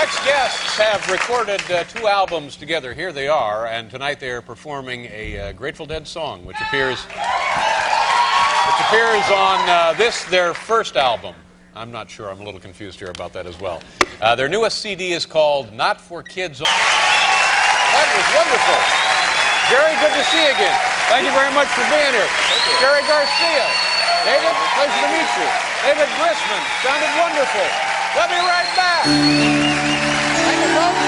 next guests have recorded 2 albums together. Here they are, and tonight they are performing a Grateful Dead song, which appears on their first album. I'm not sure. I'm a little confused here about that as well. Their newest CD is called Not for Kids. That was wonderful. Jerry, good to see you again. Thank you very much for being here. Jerry Garcia. David, pleasure to meet you. David Grisman, sounded wonderful. We'll be right back. Thank you, folks.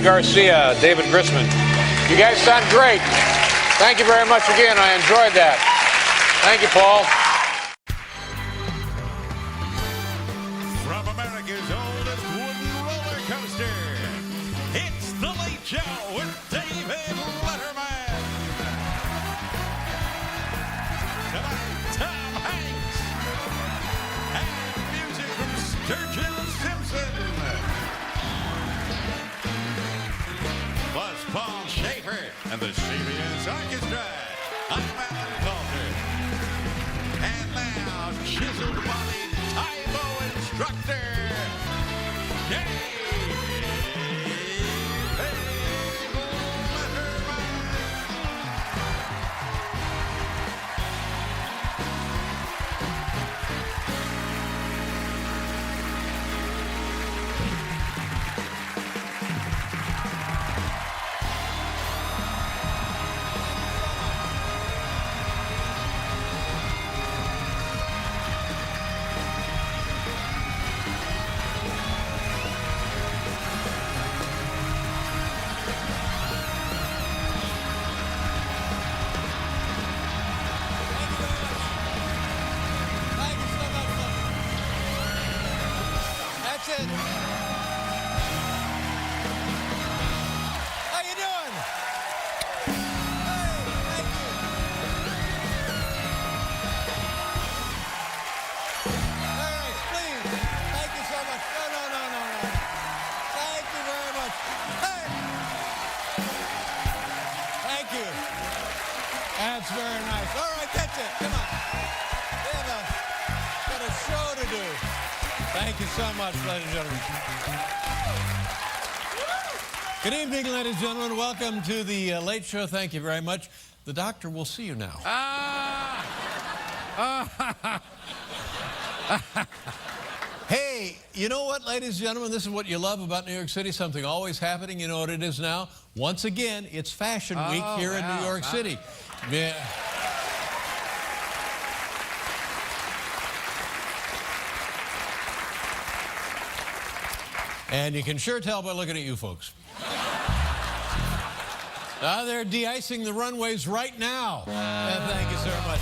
Garcia, David Grisman. You guys sound great. Thank you very much again. I enjoyed that. Thank you, Paul. From America's oldest wooden roller coaster, it's The Late Show with David Letterman. Tonight, Tom Hanks. And music from Sturgill Simpson. Plus Paul Schaefer and the CBS Orchestra. I'm Alan Coulter. And now, chiseled-bodied Tybo instructor, David Letterman. That's it. How you doing? Thank you so much, ladies and gentlemen. Good evening, ladies and gentlemen. Welcome to the Late Show. Thank you very much. The doctor will see you now. Hey, you know what, ladies and gentlemen? This is what you love about New York City. Something always happening. You know what it is now? Once again, it's Fashion Week here in New York City. Yeah. And you can sure tell by looking at you folks. They're de-icing the runways right now. Thank you so much.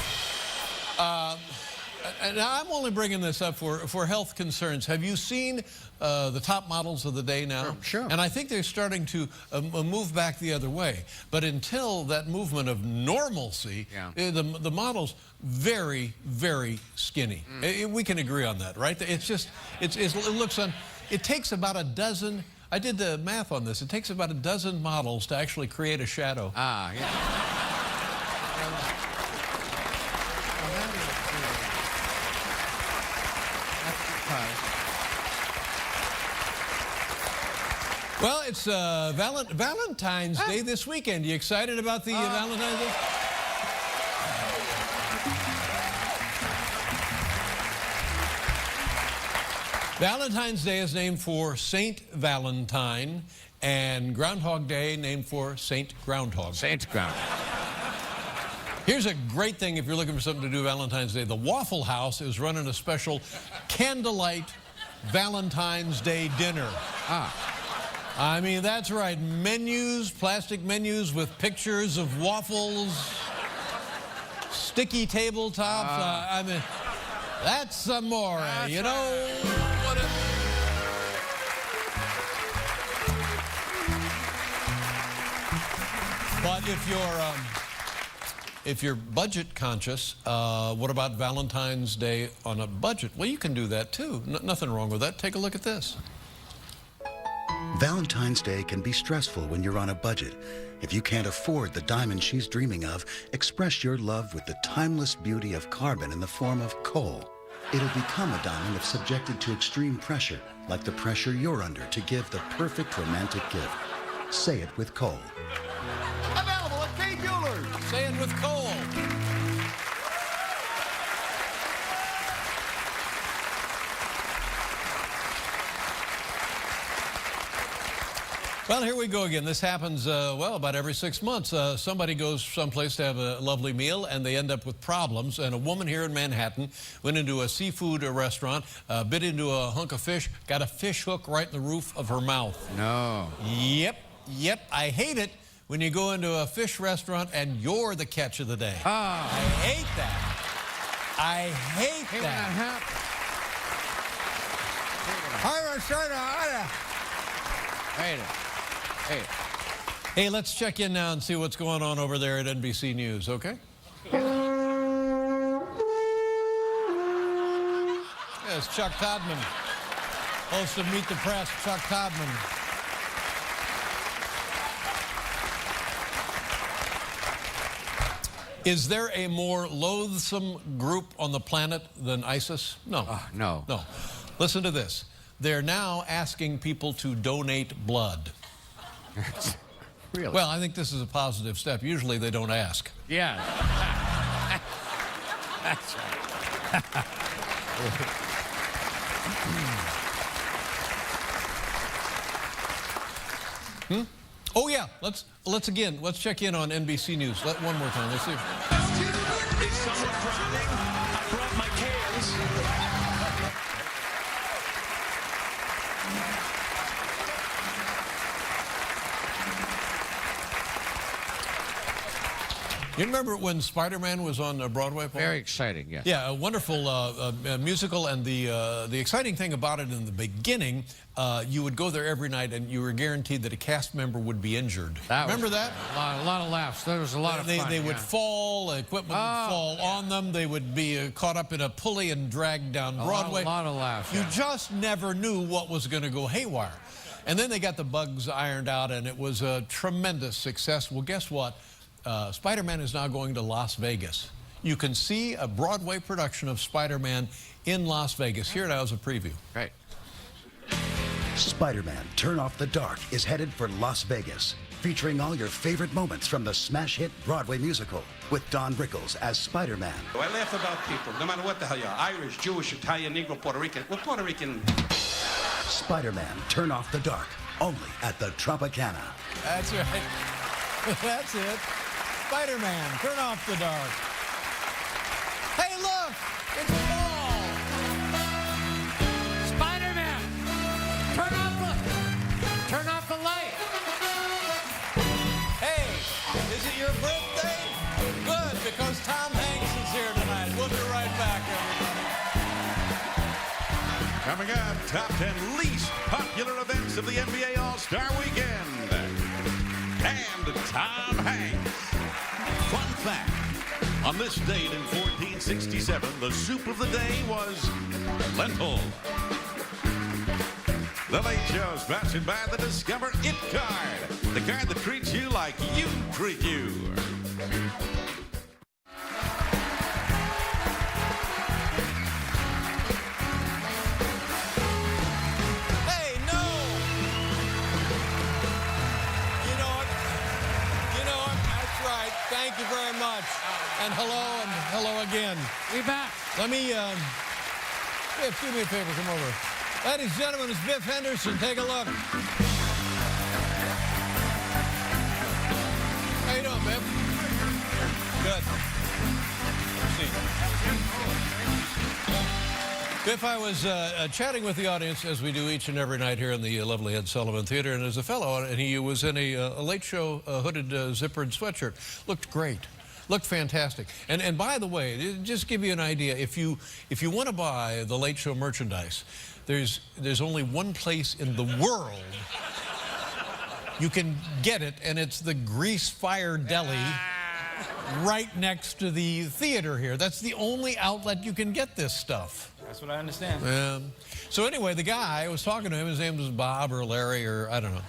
And I'm only bringing this up for health concerns. Have you seen the top models of the day now? Sure. And I think they're starting to move back the other way. But until that movement of normalcy, the models very, very skinny. We can agree on that, right? It's just, it looks on. It takes about a dozen. I did the math on this. It takes about a dozen models to actually create a shadow. Well, it's Valentine's Day this weekend. You excited about the Valentine's Day? Valentine's Day is named for Saint Valentine, and Groundhog Day named for Saint Groundhog. Saint Groundhog. Here's a great thing if you're looking for something to do Valentine's Day. The Waffle House is running a special candlelight Valentine's Day dinner. I mean, that's right. Menus, plastic menus with pictures of waffles, sticky tabletops. I mean, that's amore, you know. What but if you're budget conscious, what about Valentine's Day on a budget? Well, you can do that too. Nothing wrong with that. Take a look at this. Valentine's Day can be stressful when you're on a budget. If you can't afford the diamond she's dreaming of, express your love with the timeless beauty of carbon in the form of coal. It'll become a diamond if subjected to extreme pressure, like the pressure you're under to give the perfect romantic gift. Say it with coal. Available at Kay Bueller's. Say it with coal. Well, here we go again. This happens, well, about every 6 months. Somebody goes someplace to have a lovely meal, and they end up with problems. And a woman here in Manhattan went into a seafood restaurant, bit into a hunk of fish, got a fish hook right in the roof of her mouth. No. Yep. I hate it when you go into a fish restaurant and you're the catch of the day. I hate that. I hate that. Hey, let's check in now and see what's going on over there at NBC News, okay? Yes, Chuck Todman, host of Meet the Press, Chuck Todman. Is there a more loathsome group on the planet than ISIS? No. No. No. Listen to this. They're now asking people to donate blood. Really? Well, I think this is a positive step. Usually they don't ask. Yeah. That's right. Oh yeah, let's check in on NBC News. One more time. Let's see. Is someone drowning? I brought my cans. You remember when Spider-Man was on Broadway, Paul? Very exciting, yes. Yeah, a wonderful musical, and the exciting thing about it in the beginning, you would go there every night, and you were guaranteed that a cast member would be injured. Remember that? A lot of laughs. There was a lot of fun. They would fall, equipment would fall on them. They would be caught up in a pulley and dragged down Broadway. A lot of laughs. You just never knew what was going to go haywire. And then they got the bugs ironed out, and it was a tremendous success. Well, guess what? Spider-Man is now going to Las Vegas. You can see a Broadway production of Spider-Man in Las Vegas. Here now is a preview. Right. Spider-Man Turn Off the Dark is headed for Las Vegas, featuring all your favorite moments from the smash hit Broadway musical, with Don Rickles as Spider-Man. I laugh about people, no matter what the hell you are. Irish, Jewish, Italian, Negro, Puerto Rican. Well, Puerto Rican. Spider-Man Turn Off the Dark, only at the Tropicana. That's right. That's it. Spider-Man, Turn Off the Dark. Hey, look! It's fall! Spider-Man, turn off the light. Hey, is it your birthday? Good, because Tom Hanks is here tonight. We'll be right back, everybody. Coming up, top 10 least popular events of the NBA All-Star Weekend. And Tom Hanks. Fun fact, on this date in 1467, the soup of the day was lentil. The Late Show sponsored by the Discover It card, the card that treats you like you treat you. Hey, no! You know it. You know it. That's right. Thank you very much. And hello again. We back. Let me, Biff, do me a favor, come over. Ladies and gentlemen, it's Biff Henderson. Take a look. How you doing, Biff? Good. Biff, I was chatting with the audience, as we do each and every night here in the lovely Ed Sullivan Theater, and there's a fellow, and he was in a Late Show hooded zippered sweatshirt. Looked great. Looked fantastic. And by the way, just to give you an idea, if you want to buy the Late Show merchandise, there's only one place in the world you can get it, and it's the Grease Fire Deli right next to the theater here. That's the only outlet you can get this stuff. That's what I understand. So anyway, the guy, I was talking to him, his name was Bob or Larry or I don't know.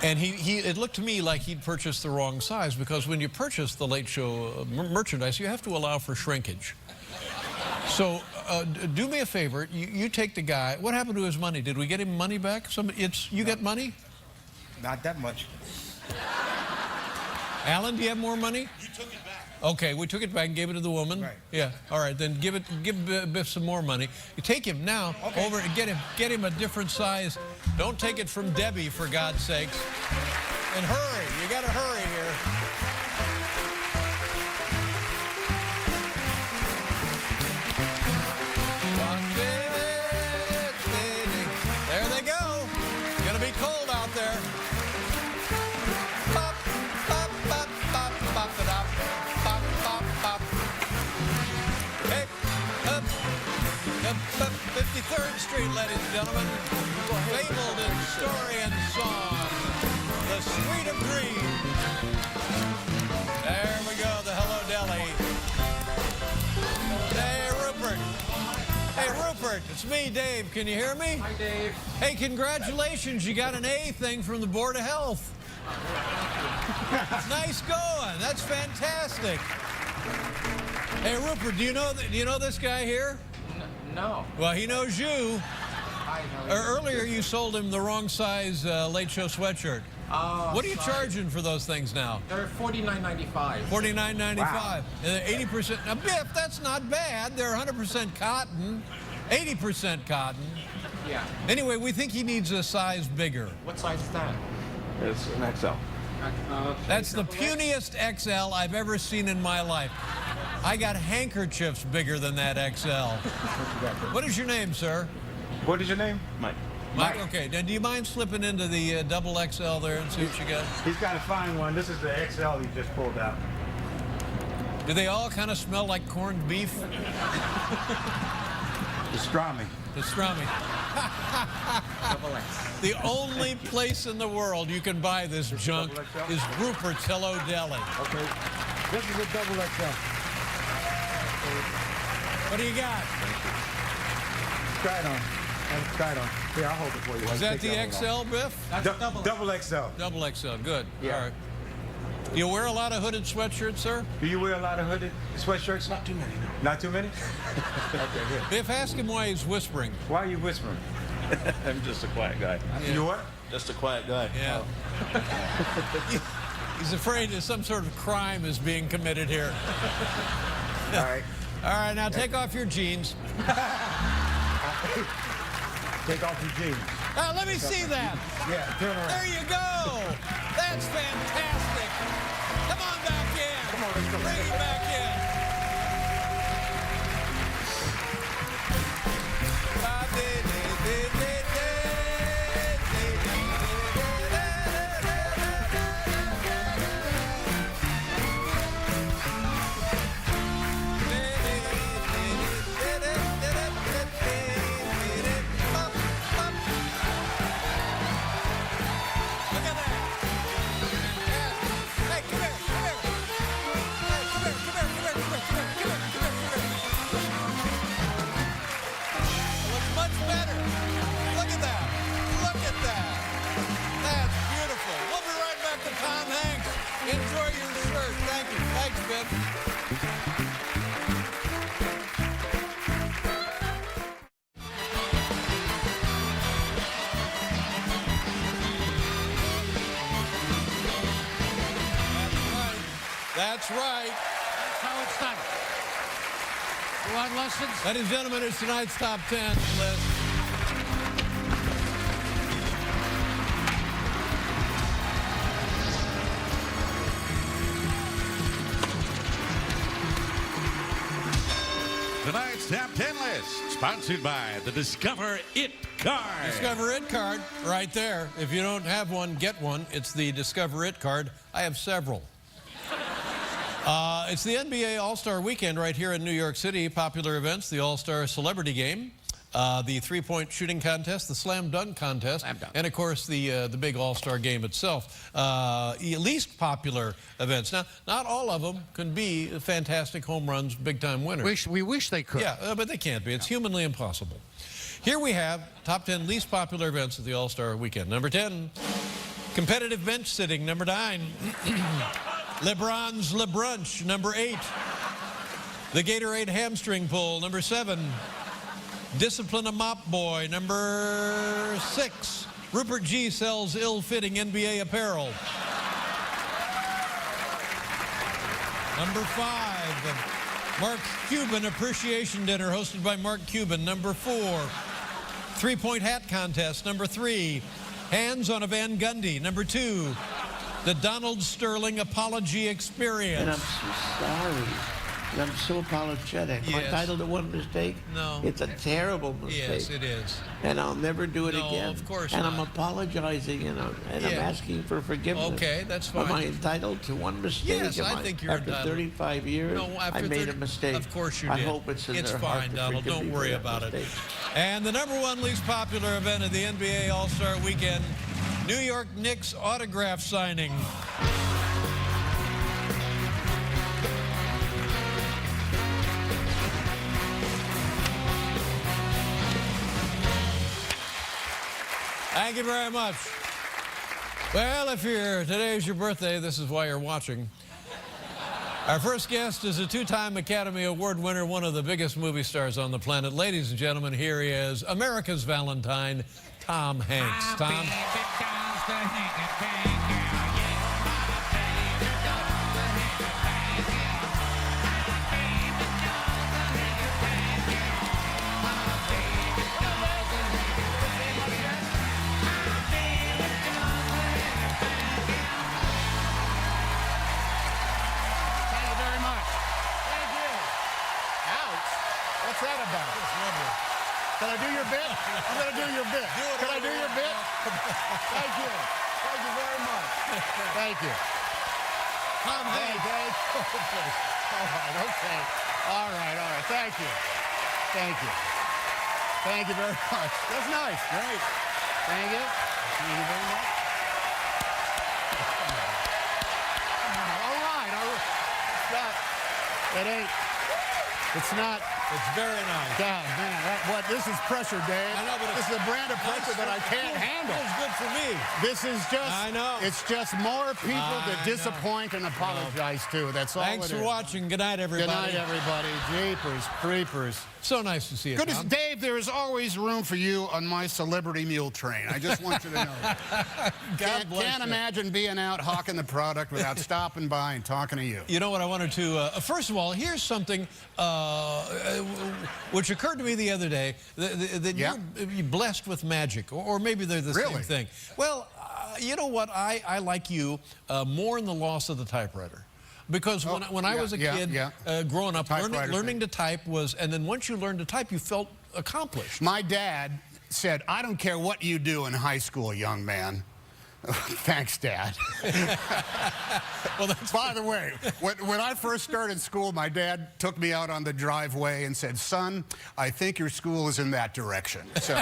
And it looked to me like he'd purchased the wrong size, because when you purchase the Late Show merchandise, you have to allow for shrinkage. So do me a favor, you take the guy. What happened to his money? Did we get him money back? You get money? Not that much. Alan, do you have more money? You took it back. Okay, we took it back and gave it to the woman. Right. Yeah. All right, then give Biff some more money. You take him now over and get him a different size. Don't take it from Debbie, for God's sakes. And hurry. You got to hurry here. There they go. It's gonna be cold out there. Bop, bop, bop, bop, bop, bop, bop, bop, bop. Hey, up, 53rd Street, ladies and gentlemen. Fabled in story and song, the Street of Dreams. There we go, the Hello Deli. Hey, Rupert. Hey, Rupert, it's me, Dave. Can you hear me? Hi, Dave. Hey, congratulations. You got an A thing from the Board of Health. Nice going. That's fantastic. Hey, Rupert, do you know this guy here? No. Well, he knows you. I know. Earlier, you sold him the wrong size Late Show sweatshirt. What are you charging for those things now? They're $49.95. $49.95. And they're 80%. Now, Biff, that's not bad. They're 100% cotton, 80% cotton. Yeah. Anyway, we think he needs a size bigger. What size is that? It's an XL. That's the puniest XL I've ever seen in my life. I got handkerchiefs bigger than that XL. What is your name, sir? What is your name? Mike. Mike, okay. Now, do you mind slipping into the double XL there and see what you got? He's got to find one. This is the XL he just pulled out. Do they all kind of smell like corned beef? Pastrami. Pastrami. The only place in the world you can buy this junk is Rupert's Hello Deli. Okay. This is a double XL. What do you got? Try it on. Try it on. Here, I'll hold it for you. Is that the XL, Biff? That's double. Double XL. Double XL, good. Yeah. All right. Do you wear a lot of hooded sweatshirts, sir? Do you wear a lot of hooded sweatshirts? Not too many, no. Not too many? Okay, good. Biff, ask him why he's whispering. Why are you whispering? I'm just a quiet guy. Yeah. You what? Just a quiet guy. Yeah. He's afraid that some sort of crime is being committed here. All right. All right, now take off your jeans. Take off your jeans. Let me see that. Yeah, turn around. There you go. That's fantastic. Come on back in. Come on, let's go. Bring it back in. Enjoy your shirt. Thank you. Thanks, Biff. That's right. That's how it's done. You want lessons? Ladies and gentlemen, it's tonight's top 10 list. Tonight's Top 10 list, sponsored by the Discover It card. Discover It card, right there. If you don't have one, get one. It's the Discover It card. I have several. It's the NBA All-Star Weekend right here in New York City. Popular events, the All-Star Celebrity Game, the three-point shooting contest, the slam dunk contest, and of course the big All-Star Game itself. Least popular events. Now, not all of them can be fantastic home runs, big-time winners. We wish they could. Yeah, but they can't be. It's humanly impossible. Here we have top 10 least popular events of the All-Star Weekend. Number 10, competitive bench sitting. Number 9, LeBron's LeBrunch. Number 8, the Gatorade hamstring pull. Number 7, discipline a mop boy. Number 6, Rupert G. sells ill-fitting NBA apparel. Number 5, Mark Cuban Appreciation Dinner hosted by Mark Cuban. Number 4, three-point hat contest. Number 3, hands on a Van Gundy. Number 2, the Donald Sterling Apology Experience. And I'm so sorry. And I'm so apologetic. Am I entitled to one mistake? No. It's a terrible mistake. Yes, it is. And I'll never do it again. No, of course and not. I'm apologizing and I'm asking for forgiveness. Okay, that's fine. Am I entitled to one mistake? Yes, I think you're after entitled. 35 years, No, after I made 30 a mistake. Of course you I did. hope it's in It's their heart fine, to Donald. forgive Don't me for worry that about it. mistake. And the number 1 least popular event of the NBA All-Star Weekend, New York Knicks autograph signing. Thank you very much. Well, if today's your birthday, this is why you're watching. Our first guest is a 2-time Academy Award winner, one of the biggest movie stars on the planet. Ladies and gentlemen, here he is, America's Valentine, Tom Hanks. Tom. What's that about? Can I do your bit? I'm going to do your bit. Can I do your bit? Thank you. Thank you very much. Thank you. Tom Hanks. All right, okay. All right. Thank you. Thank you. Thank you very much. That's nice. Great. Thank you. Thank you very much. All right. It ain't. It's not. It's very nice. God, man, What? This is pressure, Dave. I know, but this is a brand of pressure that I can't handle. Feels good for me. This is just. I know. It's just more people to disappoint and apologize to. That's all. Thanks for watching. Good night, everybody. Good night, everybody. Jeepers, creepers. So nice to see you, Goodness, Tom. Dave, there is always room for you on my celebrity mule train. I just want you to know. Can't imagine being out hawking the product without stopping by and talking to you. You know what I wanted to, first of all, here's something which occurred to me the other day, that you're blessed with magic, or maybe they're the same thing. Well, you know what, I like you more in the loss of the typewriter. Because when I was a kid, growing up, learning to type was, and then once you learned to type, you felt accomplished. My dad said, I don't care what you do in high school, young man. Thanks, Dad. Well, that's by the way, when I first started school, my dad took me out on the driveway and said, son, I think your school is in that direction. So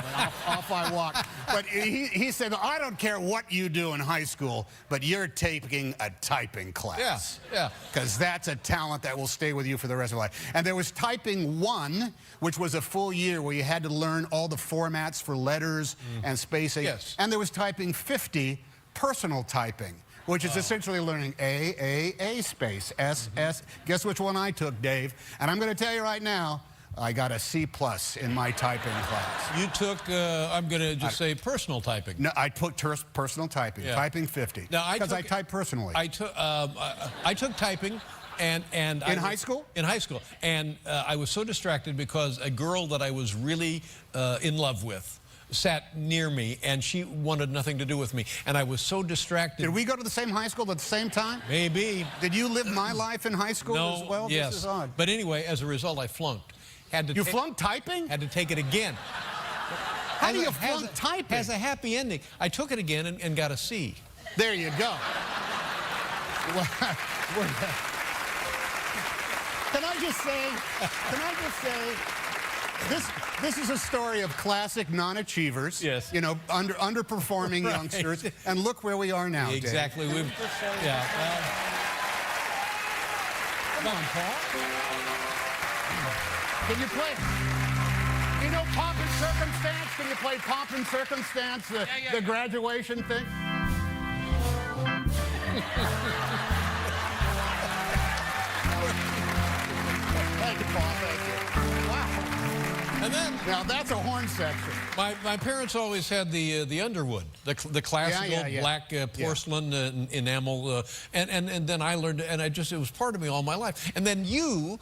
off I walked. But he said, I don't care what you do in high school, but you're taking a typing class. Yeah. Because that's a talent that will stay with you for the rest of your life. And there was typing 1, which was a full year where you had to learn all the formats for letters and spacing. Yes. And there was typing 50, personal typing, which is essentially learning A space, S. Guess which one I took, Dave? And I'm going to tell you right now, I got a C+ in my typing class. You took, I'm going to just say personal typing. No, I took personal typing, typing 50. Because I type personally. I took typing. And in high school? In high school. And I was so distracted because a girl that I was really in love with sat near me, and she wanted nothing to do with me. And I was so distracted. Did we go to the same high school at the same time? Maybe. Did you live my life in high school as well? Yes. This is odd. But anyway, as a result, I flunked. You flunked typing? Had to take it again. How do you flunk typing? Has a happy ending. I took it again and got a C. There you go. Can I just say, this is a story of classic non-achievers. Yes. You know, underperforming youngsters. And look where we are now, exactly. Dave. Come on, Paul. Can you play? You know Pomp and Circumstance? Can you play Pomp and Circumstance, the graduation thing? Thank you, Paul. Thank you. Wow. And then, now that's a horn section. My parents always had the Underwood, the classical black porcelain enamel, and then I learned, and it was part of me all my life. And then you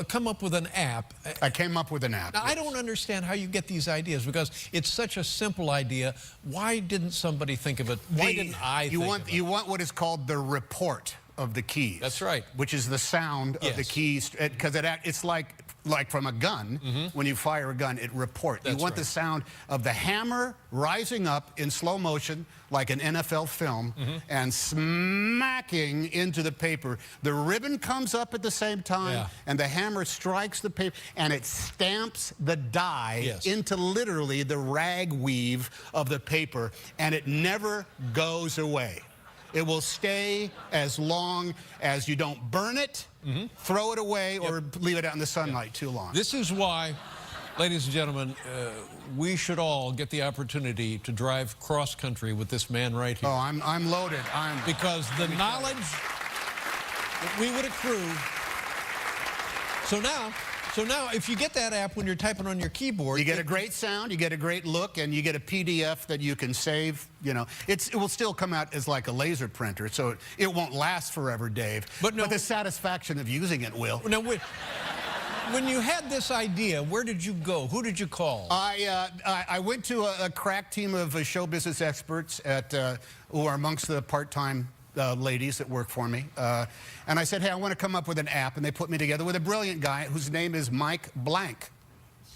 come up with an app. I came up with an app. Now, I don't understand how you get these ideas, because it's such a simple idea. Why didn't somebody think of it? Why didn't I think of it? You want what is called the report of the keys. That's right. Which is the sound of the keys, because it's like from a gun, when you fire a gun, it reports. You want the sound of the hammer rising up in slow motion, like an NFL film, and smacking into the paper. The ribbon comes up at the same time, and the hammer strikes the paper, and it stamps the die into literally the rag weave of the paper, and it never goes away. It will stay as long as you don't burn it, throw it away, or leave it out in the sunlight too long. This is why, ladies and gentlemen, we should all get the opportunity to drive cross-country with this man right here. Oh, I'm loaded. Because the knowledge that we would accrue. So now, if you get that app when you're typing on your keyboard, you get a great sound, you get a great look, and you get a PDF that you can save. You know, it will still come out as like a laser printer, so it won't last forever, Dave. But the satisfaction of using it will. Now, when you had this idea, where did you go? Who did you call? I went to a crack team of show business experts who are amongst the part-time ladies that work for me. And I said, hey, I want to come up with an app. And they put me together with a brilliant guy whose name is Mike Blank.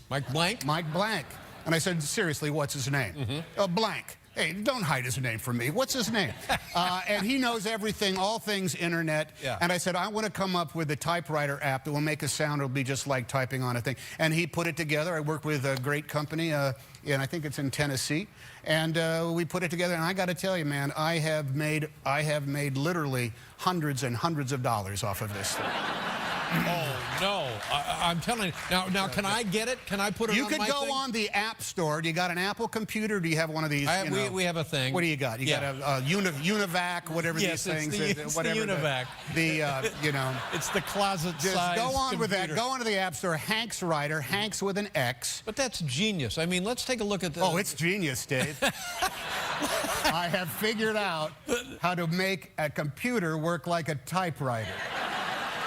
Mike Blank? Mike Blank. And I said, seriously, what's his name? Blank. Hey, don't hide his name from me. What's his name? And he knows everything, all things internet. And I said, I want to come up with a typewriter app that will make a sound. It'll be just like typing on a thing. And he put it together. I worked with a great company, and I think it's in Tennessee. And we put it together. And I got to tell you, man, I have made literally hundreds and hundreds of dollars off of this thing. Oh, no. I'm telling you. Now, can I get it? Can I put it on my thing? You could go on the App Store. Do you got an Apple computer? Or do you have one of these? We have a thing. What do you got? You got a Univac, whatever these things. It's the Univac. It's the closet size. Just go on computer. with that. Go onto the App Store. Hank's Writer. Hank's with an X. But that's genius. I mean, let's take a look at the. Oh, it's genius, Dave. I have figured out how to make a computer work like a typewriter.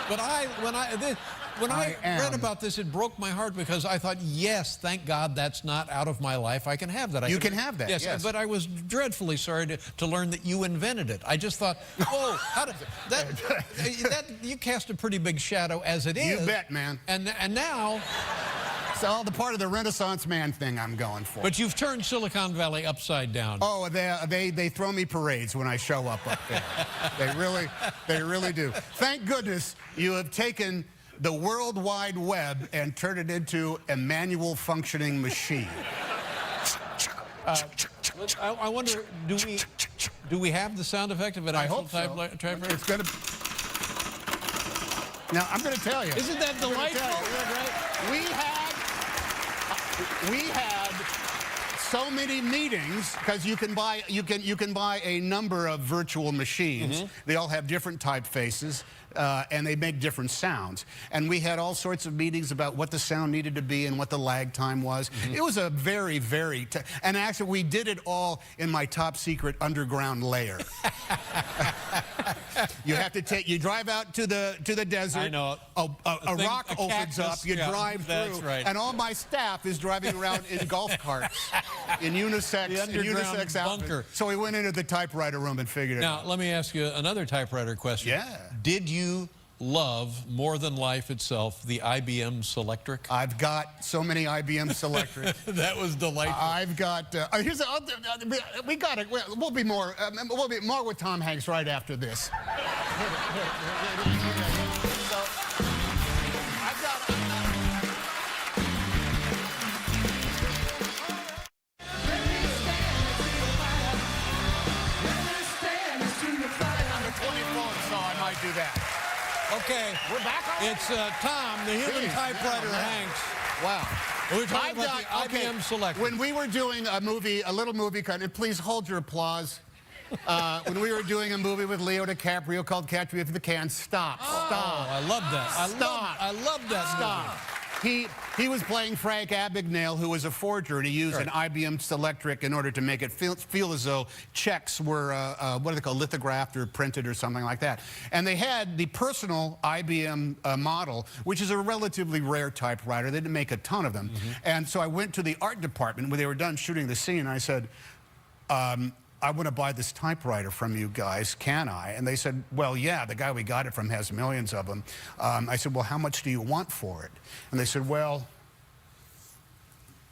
But when I read about this, it broke my heart because I thought, yes, thank God that's not out of my life. I can have that. You can have that, yes. But I was dreadfully sorry to learn that you invented it. I just thought, oh, how did that you cast a pretty big shadow as it is. You bet, man. And now. It's all the part of the Renaissance man thing I'm going for. But you've turned Silicon Valley upside down. Oh, they throw me parades when I show up there. They really do. Thank goodness you have taken the World Wide Web and turned it into a manual functioning machine. I wonder, do we have the sound effect of an actual typewriter? It's gonna. Now I'm going to tell you. Isn't that delightful? We had so many meetings because you can buy a number of virtual machines. They all have different typefaces. And they make different sounds. And we had all sorts of meetings about what the sound needed to be and what the lag time was. It was a very, and actually we did it all in my top secret underground lair. You drive out to the desert. I know. A rock opens up, you drive through. That's right. And all my staff is driving around in golf carts, in unisex bunker. outfits. So we went into the typewriter room and figured it out. Now, let me ask you another typewriter question. Yeah. Did you love more than life itself the IBM Selectric? I've got so many IBM Selectric. That was delightful. I've got. Here's we got it. We'll be more with Tom Hanks right after this. So, I've got. Under 24, so I might do that. Okay. We're back on. It's Tom, the human typewriter Hanks. Wow. We're talking about the IBM Selectric. When we were doing a little movie, and please hold your applause. When we were doing a movie with Leo DiCaprio called Catch Me If You Can, stop. I love that. I love that. Stop. He was playing Frank Abagnale, who was a forger, and he used an IBM Selectric in order to make it feel as though checks were, what are they called, lithographed or printed or something like that. And they had the personal IBM model, which is a relatively rare typewriter. They didn't make a ton of them. And so I went to the art department when they were done shooting the scene, and I said, I want to buy this typewriter from you guys, can I? And they said, well, yeah, the guy we got it from has millions of them. I said, well, how much do you want for it? And they said, well,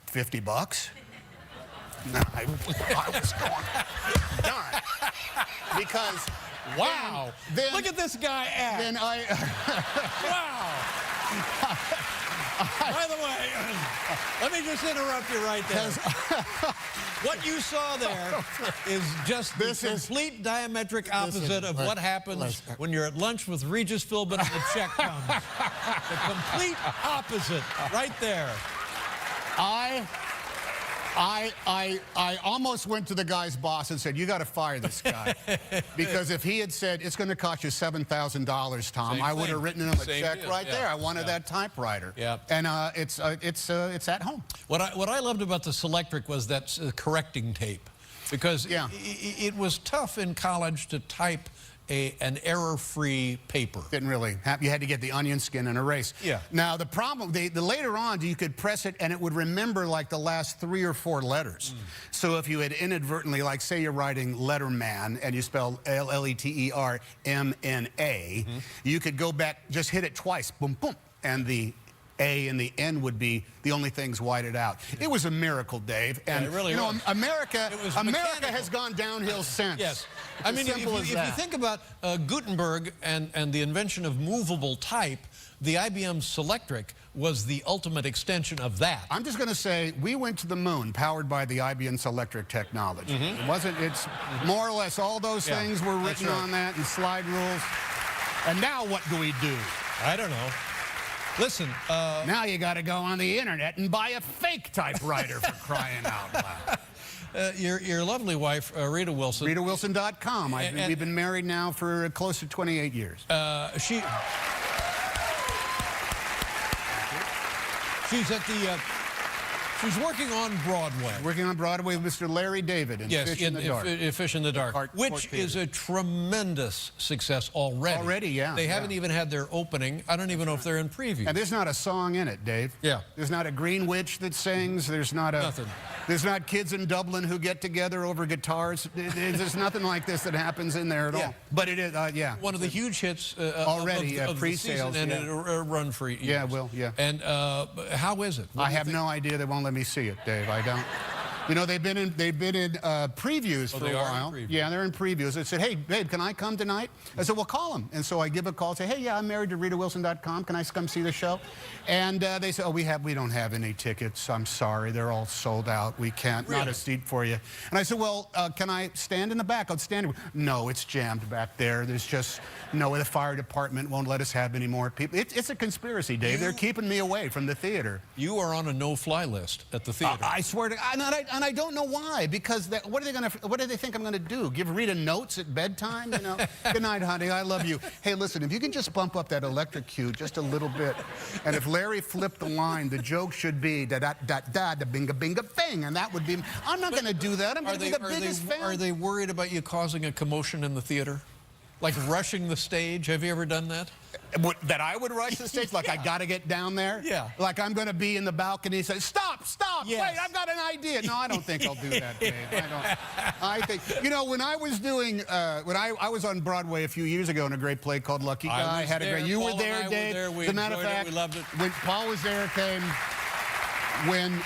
$50. No, I was going, darn. Because, wow. then, look at this guy act. Then wow. By the way, let me just interrupt you right there. What you saw there is just the complete diametric opposite of what happens when you're at lunch with Regis Philbin and the check comes. The complete opposite right there. I almost went to the guy's boss and said, you got to fire this guy. Because if he had said, it's going to cost you $7,000, Tom, I would have written him a check right there. I wanted that typewriter. And it's at home. What I loved about the Selectric was that correcting tape. Because it was tough in college to type an error-free paper. Didn't really happen. You had to get the onion skin and erase. Now, the problem, the later on, you could press it and it would remember like the last 3 or 4 letters. So if you had inadvertently, like say you're writing Letterman and you spell L-E-T-E-R-M-N-A, you could go back, just hit it twice, boom, boom, and the A and the N would be the only things whited out. It was a miracle, Dave. And it really you know, was. America has gone downhill since. Yes. It's I mean, if you that. think about Gutenberg and the invention of movable type, the IBM Selectric was the ultimate extension of that. I'm just going to say we went to the moon powered by the IBM Selectric technology. It wasn't, it's more or less all those things were written on that and slide rules. And now what do we do? I don't know. Listen. Now you got to go on the internet and buy a fake typewriter for crying out loud. Your lovely wife, Rita Wilson. RitaWilson.com. We've been married now for close to 28 years. She's at the. She's working on Broadway. Working on Broadway with Mr. Larry David in Fish in the Dark. Fish in the Dark, which is a tremendous success already. Already, yeah. They haven't even had their opening. I don't even know if they're in preview. And there's not a song in it, Dave. Yeah. There's not a green witch that sings. There's not a... Nothing. There's not kids in Dublin who get together over guitars. There's nothing like this that happens in there at all. But it is, yeah. One of the huge hits already of pre-sales, the season, and it'll run for years. Yeah, it will, yeah. And how is it? I have no idea. They won't let me see it, Dave. I don't. You know, they've been in previews for a while. Yeah, they're in previews. They said, hey, babe, can I come tonight? I said, well, call them. And so I give a call, say, hey, yeah, I'm married to RitaWilson.com. Can I come see the show? And they said, oh, we don't have any tickets. I'm sorry. They're all sold out. We can't. Not a seat for you. And I said, well, can I stand in the back? I'll stand. No, it's jammed back there. There's just no, the fire department won't let us have any more people. It's a conspiracy, Dave. They're keeping me away from the theater. You are on a no-fly list at the theater. I swear to God. And I don't know why, because what do they think I'm going to do? Give Rita notes at bedtime? You know, good night, honey, I love you. Hey, listen, if you can just bump up that electric cue just a little bit, and if Larry flipped the line, the joke should be da da da da da binga binga bing, and that would be. I'm not going to do that. I'm going to be the biggest fan. Are they worried about you causing a commotion in the theater? Like rushing the stage? Have you ever done that? That I would rush the stage? Like I got to get down there? Yeah. Like I'm going to be in the balcony and say, stop, stop, yes. Wait, I've got an idea. No, I don't think I'll do that, Dave. I think, you know, when I was doing, when I was on Broadway a few years ago in a great play called Lucky Guy. You were there, Dave. As a matter of fact, we loved it. When Paul was there, when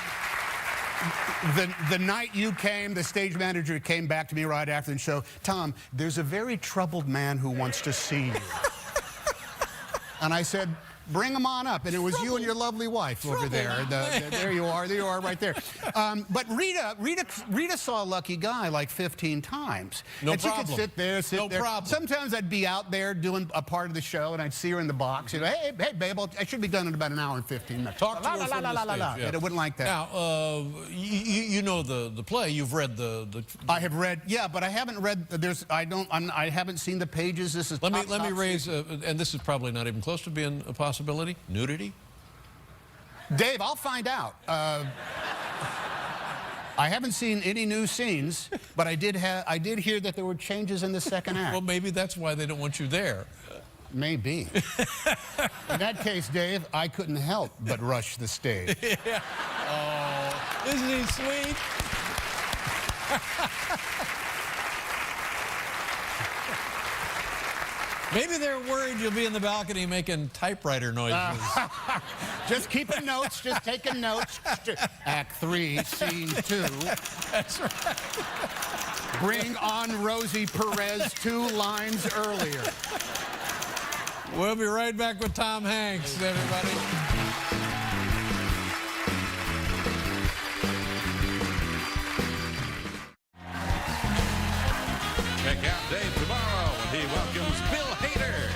the night you came, the stage manager came back to me right after the show. Tom, there's a very troubled man who wants to see you. And I said, bring him on up. And it was you and your lovely wife over there. There you are right there. But Rita saw Lucky Guy like 15 times. No and problem. She could sit there, No problem. Sometimes I'd be out there doing a part of the show, and I'd see her in the box. You know, hey, babe, I should be done in about an hour and 15 minutes. Talk to her from the stage. Yeah. And it wouldn't like that. Now, you know the play. You've read the. I have read, yeah, but I haven't read. I haven't seen the pages. This is. Let me raise, and this is probably not even close to being a possibility. Nudity. Dave, I'll find out. I haven't seen any new scenes, but I did hear that there were changes in the second act. Well, maybe that's why they don't want you there. Maybe. In that case, Dave, I couldn't help but rush the stage. Yeah. Oh, isn't he sweet? Maybe they're worried you'll be in the balcony making typewriter noises. Just keeping notes, just taking notes. Act 3, Scene 2. That's right. Bring on Rosie Perez 2 lines earlier. We'll be right back with Tom Hanks, everybody. Check out Dave tomorrow when he welcomes Bill Hader,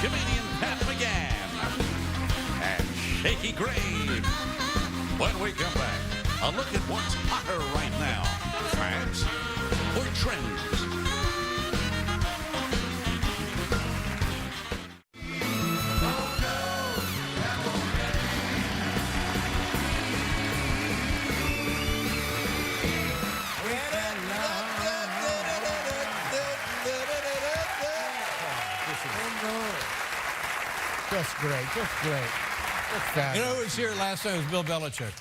comedian Pat McGann, and Shaky Grave. When we come back, a look at what's hotter right now. Facts or trends? Just great, just great. You know who was here last time? It was Bill Belichick.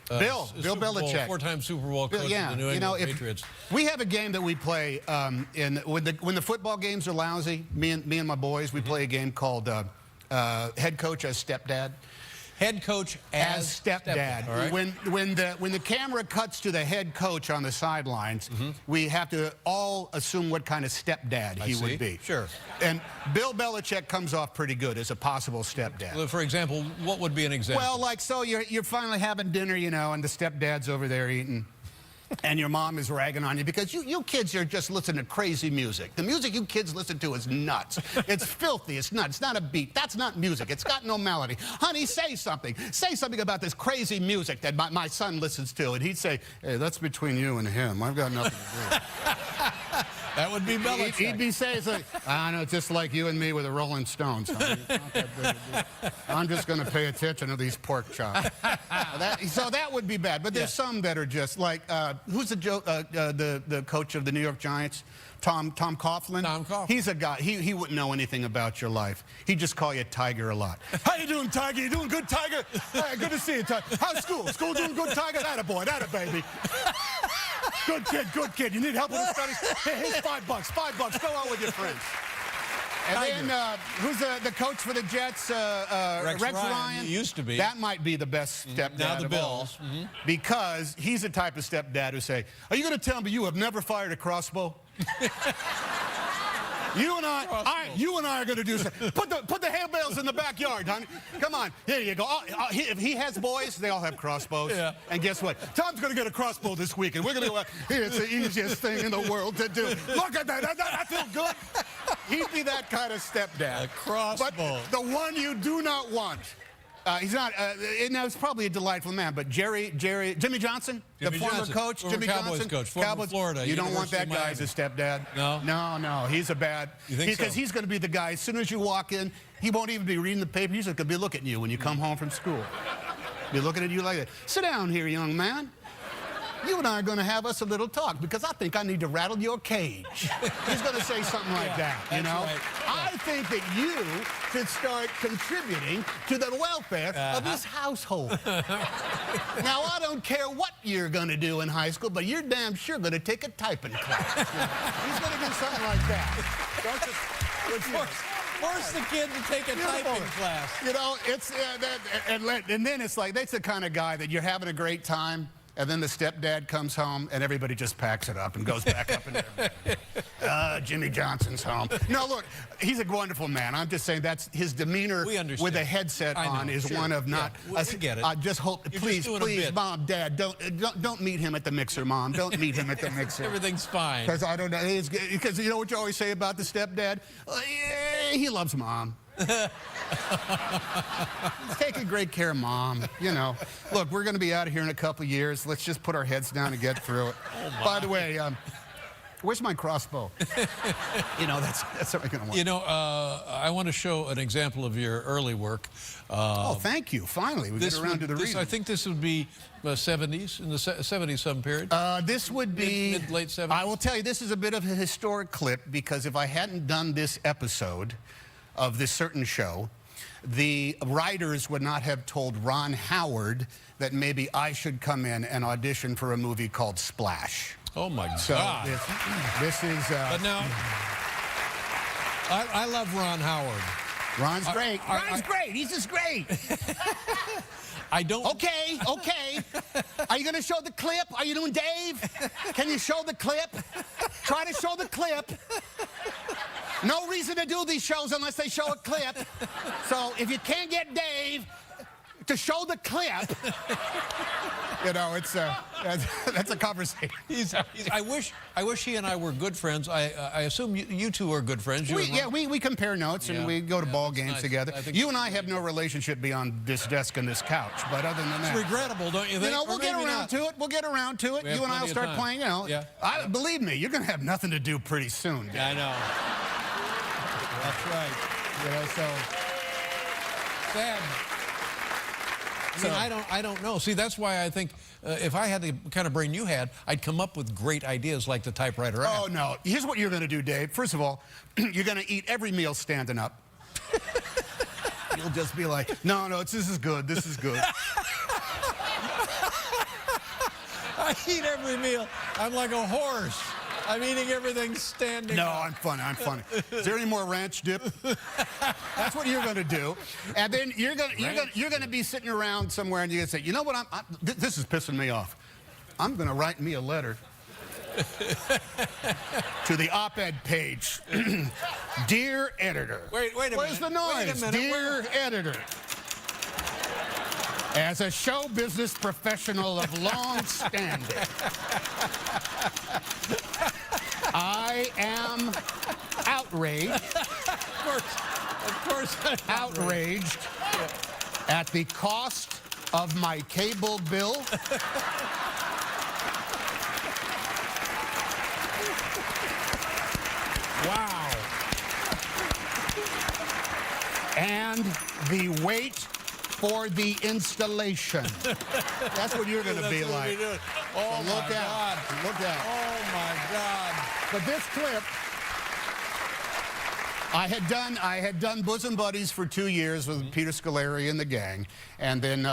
Bill Belichick. Four-time Super Bowl coach of the New England Patriots. We have a game that we play when the football games are lousy. Me and my boys, we play a game called Head Coach as Stepdad. Head coach as stepdad. Right. When the camera cuts to the head coach on the sidelines, we have to all assume what kind of stepdad he would be. Sure. And Bill Belichick comes off pretty good as a possible stepdad. Well, for example, what would be an example? Well, like, so you're finally having dinner, you know, and the stepdad's over there eating. and your mom is ragging on you because you kids are just listening to crazy music. The music you kids listen to is nuts. It's filthy. It's nuts. It's not a beat. That's not music. It's got no melody. Honey, say something. Say something about this crazy music that my son listens to. And he'd say, hey, that's between you and him. I've got nothing to do. That would be Belichick. He'd be saying, I know, just like you and me with the Rolling Stones. Honey. It's not that big a deal. I'm just going to pay attention to these pork chops. So that would be bad. But there's some that are just like, who's the coach of the New York Giants? Tom Coughlin? Tom Coughlin. He's a guy, he wouldn't know anything about your life. He'd just call you Tiger a lot. How you doing, Tiger? You doing good, Tiger? Hey, good to see you, Tiger. How's school? School doing good, Tiger? That a boy, that a baby. Good kid, good kid. You need help with the studies? Hey, here's $5. $5. Go out with your friends. And then, who's the coach for the Jets? Rex Ryan. He used to be. That might be the best stepdad Now the of Bills. all. Because he's the type of stepdad who say, are you going to tell me you have never fired a crossbow? You and I are going to do something. Put the hay bales in the backyard, honey. Come on. Here you go. If he has boys, they all have crossbows. Yeah. And guess what? Tom's going to get a crossbow this weekend. We're going to go out. Here, it's the easiest thing in the world to do. Look at that. That feels good. He'd be that kind of stepdad. A crossbow. But the one you do not want. He's not, it's probably a delightful man, but Jimmy Johnson, the former coach, former Jimmy Cowboys Johnson, coach, former Florida, you don't want that University guy of as a stepdad. No? No, he's a bad. You think so? Because he's going to be the guy, as soon as you walk in, he won't even be reading the paper, he's just going to be looking at you when you come home from school. Be looking at you like that. Sit down here, young man. You and I are going to have us a little talk because I think I need to rattle your cage. He's going to say something like that, you know? Right. I think that you should start contributing to the welfare of this household. Now, I don't care what you're going to do in high school, but you're damn sure going to take a typing class. He's going to do something like that. Don't you? Force the kid to take a typing class. You know, it's, and then it's like, that's the kind of guy that you're having a great time, and then the stepdad comes home, and everybody just packs it up and goes back up in there. Jimmy Johnson's home. No, look, he's a wonderful man. I'm just saying that's his demeanor with a headset on is one of not. I get it. I just hope, please, Mom, Dad, don't meet him at the mixer, Mom. Don't meet him at the mixer. Everything's fine. Because I don't know. Because you know what you always say about the stepdad? He loves Mom. He's taking great care of Mom, you know. Look, we're going to be out of here in a couple of years. Let's just put our heads down and get through it. By the way, where's my crossbow? You know, that's what I'm going to want. You know, I want to show an example of your early work. Oh, thank you. Finally, we get around to the reason. I think this would be 70s, in the 70s some period. This would be... Mid-late 70s. I will tell you, this is a bit of a historic clip because if I hadn't done this episode of this certain show, the writers would not have told Ron Howard that maybe I should come in and audition for a movie called Splash. Oh, my God. So this is... but now, I love Ron Howard. Ron's great. Ron's great. He's just great. I don't... Okay. Are you going to show the clip? Are you doing Dave? Can you show the clip? Try to show the clip. No reason to do these shows unless they show a clip. So if you can't get Dave to show the clip, you know, it's that's a conversation. I wish he and I were good friends. I assume you two are good friends. We compare notes and we go to ball games together. You and I have no relationship beyond this desk and this couch, but other than that, it's regrettable, don't you think? You know, we'll get around to it. We'll get around to it. You and I will start playing. You know, believe me, you're going to have nothing to do pretty soon. Yeah, I know. That's right. You know, so sad. I don't know. See, that's why I think if I had the kind of brain you had, I'd come up with great ideas like the typewriter app. Oh, no. Here's what you're going to do, Dave. First of all, you're going to eat every meal standing up. You'll just be like, no, this is good. This is good. I eat every meal. I'm like a horse. I'm eating everything standing up. I'm funny. Is there any more ranch dip? That's what you're going to do. And then you're going to be sitting around somewhere and you're going to say, you know what, this is pissing me off. I'm going to write me a letter to the op-ed page. Dear editor. Wait a minute. Where's the noise? Wait a minute. Dear editor. As a show business professional of long standing, I am outraged. Of course, outraged at the cost of my cable bill. Wow. And the wait for the installation. That's what you're going to be like. Oh, So look my out. God. Look out. Oh, my God. But this clip, I had done Bosom Buddies for 2 years with Peter Scolari and the gang, and then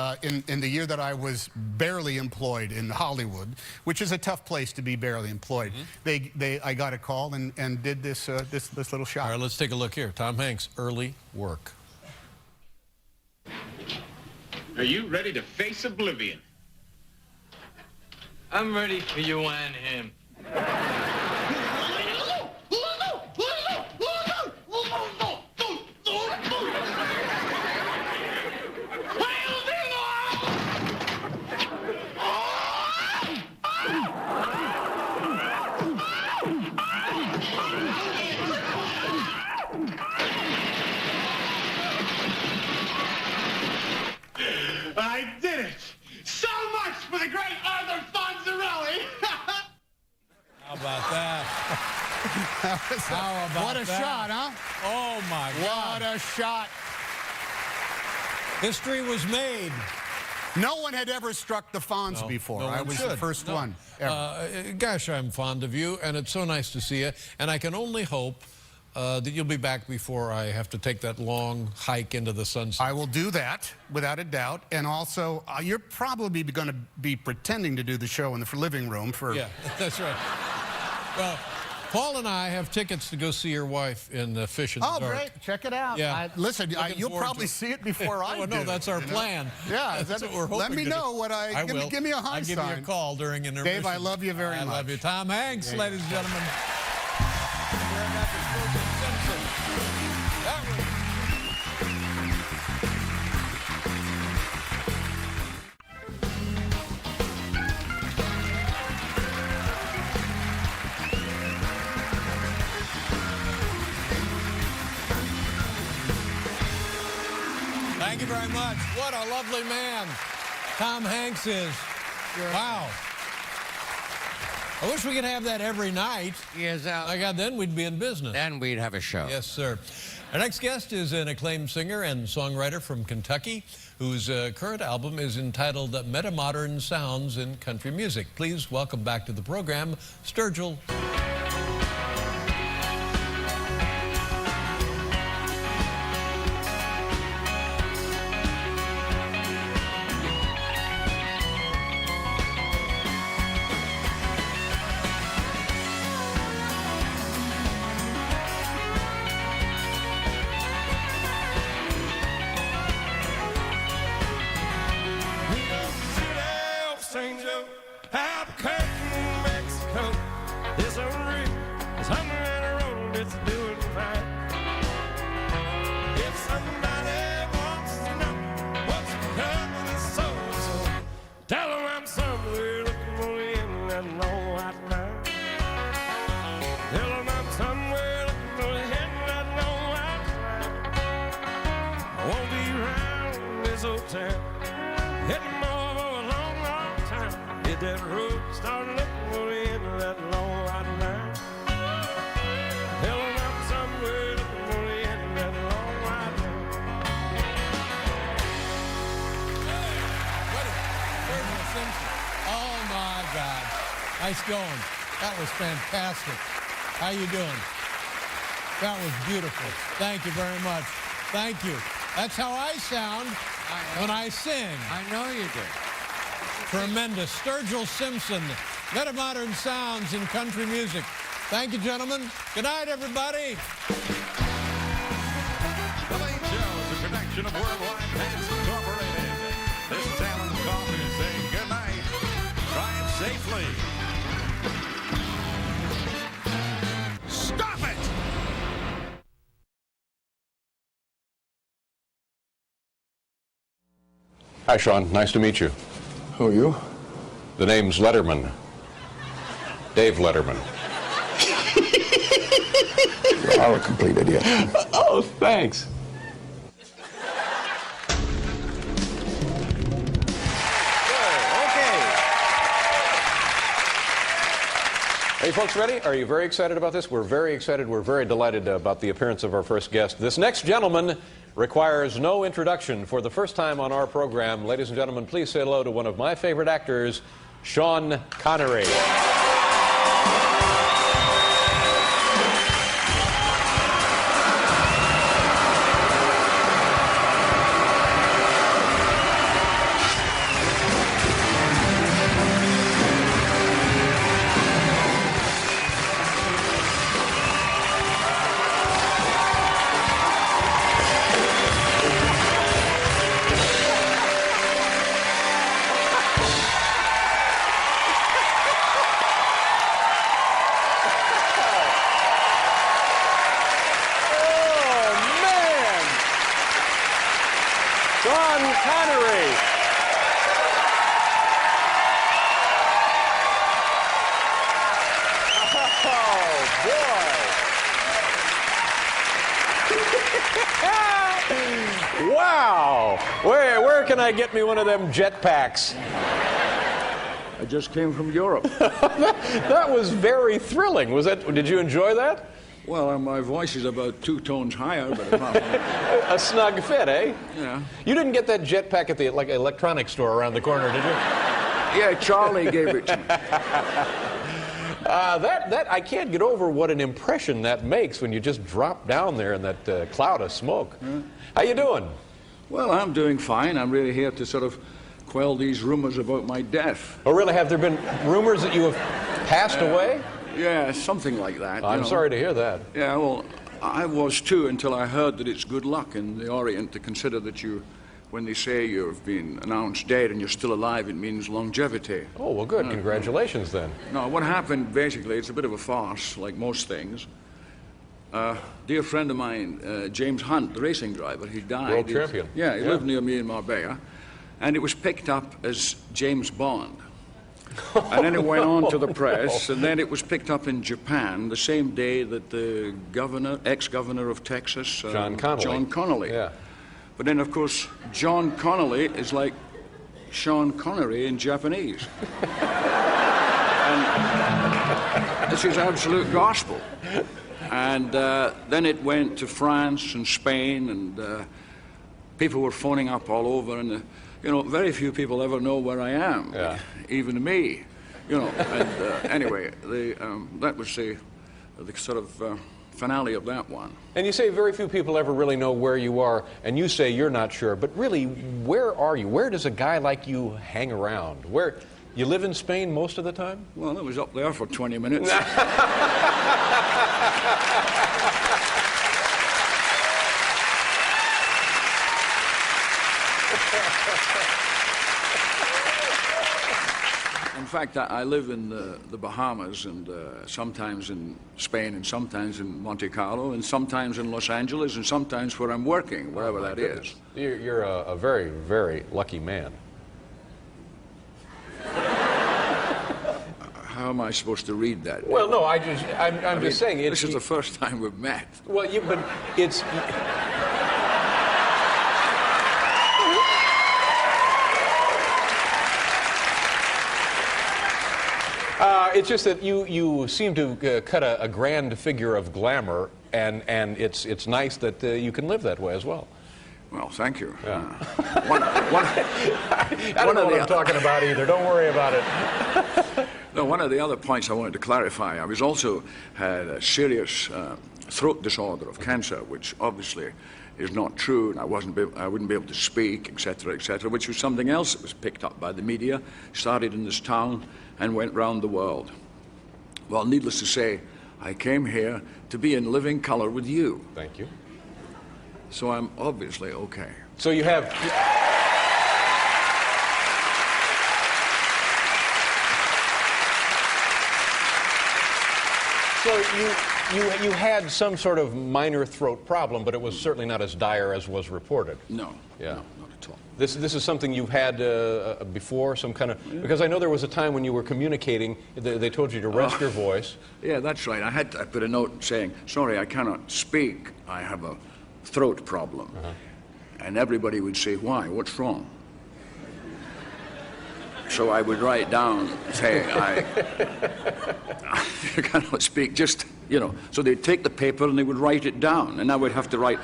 in the year that I was barely employed in Hollywood, which is a tough place to be barely employed, I got a call and did this little shot. All right, let's take a look here. Tom Hanks, early work. Are you ready to face oblivion? I'm ready for you and him. I did it! So much for the great Arthur Fonzarelli! How about that? How about What a that? shot, huh? Oh, my God. What a shot. History was made. No one had ever struck the Fonz before. No I one was should. the first No. one ever. Gosh, I'm fond of you, and it's so nice to see you. And I can only hope that you'll be back before I have to take that long hike into the sunset. I will do that, without a doubt. And also, you're probably going to be pretending to do the show in the living room for... Yeah, that's right. Well, Paul and I have tickets to go see your wife in Fish in the Dark. Oh, great. Check it out. Yeah. Listen, Looking you'll forward probably to it. see it before I do. No, that's our plan. Yeah, that's what we're hoping. let me to know do. what I will. give me a high I'll give sign. you a call during intermission. Dave, I love you very much. I love you. Tom Hanks, ladies and gentlemen. That was Thank you very much. What a lovely man Tom Hanks is. Wow. I wish we could have that every night. Yes, My God, then we'd be in business. then we'd have a show. Yes, sir. Our next guest is an acclaimed singer and songwriter from Kentucky whose current album is entitled Metamodern Sounds in Country Music. Please welcome back to the program, Sturgill. Nice going. That was fantastic. How you doing? That was beautiful. Thank you very much. Thank you. That's how I sound when I sing. I know you do. Tremendous. Sturgill Simpson, Metamodern Sounds in Country Music. Thank you, gentlemen. Good night, everybody. The Late Show is a production of Worldwide Fans Incorporated. This is Alan Coffey saying good night. Drive safely. Stop it! Hi, Sean. Nice to meet you. Who are you? The name's Letterman. Dave Letterman. You are a complete idiot. Oh, thanks. Are you folks ready? Are you very excited about this? We're very excited. We're very delighted about the appearance of our first guest. This next gentleman requires no introduction. For the first time on our program, ladies and gentlemen, please say hello to one of my favorite actors, Sean Connery. Wow! Where can I get me one of them jetpacks? I just came from Europe. That was very thrilling. Did you enjoy that? Well, my voice is about 2 tones higher, but apart from that. A snug fit, eh? Yeah. You didn't get that jetpack at the electronics store around the corner, did you? Yeah, Charlie gave it to me. I can't get over what an impression that makes when you just drop down there in that cloud of smoke. How you doing? Well, I'm doing fine. I'm really here to sort of quell these rumors about my death. Oh, really? Have there been rumors that you have passed away? Yeah, something like that. I'm sorry to hear that. Yeah, well, I was too until I heard that it's good luck in the Orient to consider that when they say you've been announced dead and you're still alive, it means longevity. Oh, well, good. Congratulations, then. No, what happened, basically, it's a bit of a farce, like most things. Dear friend of mine, James Hunt, the racing driver, he died. World champion. Yeah, he lived near me in Marbella. And it was picked up as James Bond. And then it went on to the press, and then it was picked up in Japan the same day that the ex-governor of Texas, John Connolly. Yeah. But then, of course, John Connolly is like Sean Connery in Japanese. And this is absolute gospel. And then it went to France and Spain, and people were phoning up all over, and very few people ever know where I am, even me, And anyway, that was the sort of finale of that one. And you say very few people ever really know where you are, and you say you're not sure, but really, where are you? Where does a guy like you hang around? You live in Spain most of the time? Well, I was up there for 20 minutes. In fact, I live in the Bahamas, and sometimes in Spain, and sometimes in Monte Carlo, and sometimes in Los Angeles, and sometimes where I'm working, wherever that is. You're a very, very lucky man. How am I supposed to read that? Well, no, I'm just saying. This is the first time we've met. Well, but it's... It's just that you seem to cut a grand figure of glamour, and it's nice that you can live that way as well. Well, thank you. Yeah. I don't know what I'm talking about either. Don't worry about it. No, one of the other points I wanted to clarify, I was also had a serious throat disorder of cancer, which obviously is not true, and I wouldn't be able to speak, etc., which was something else that was picked up by the media, started in this town, and went round the world. Well, needless to say, I came here to be in living color with you. Thank you. So I'm obviously okay. So you have... So you had some sort of minor throat problem, but it was certainly not as dire as was reported. No. Yeah. No, not at all. at all. This is something you've had before, some kind of... Because I know there was a time when you were communicating, they told you to rest your voice. Yeah, that's right. I put a note saying, sorry, I cannot speak. I have a throat problem. And everybody would say, why? What's wrong? So I would write down, say, I cannot speak, just, you know. So they'd take the paper and they would write it down. And I would have to write,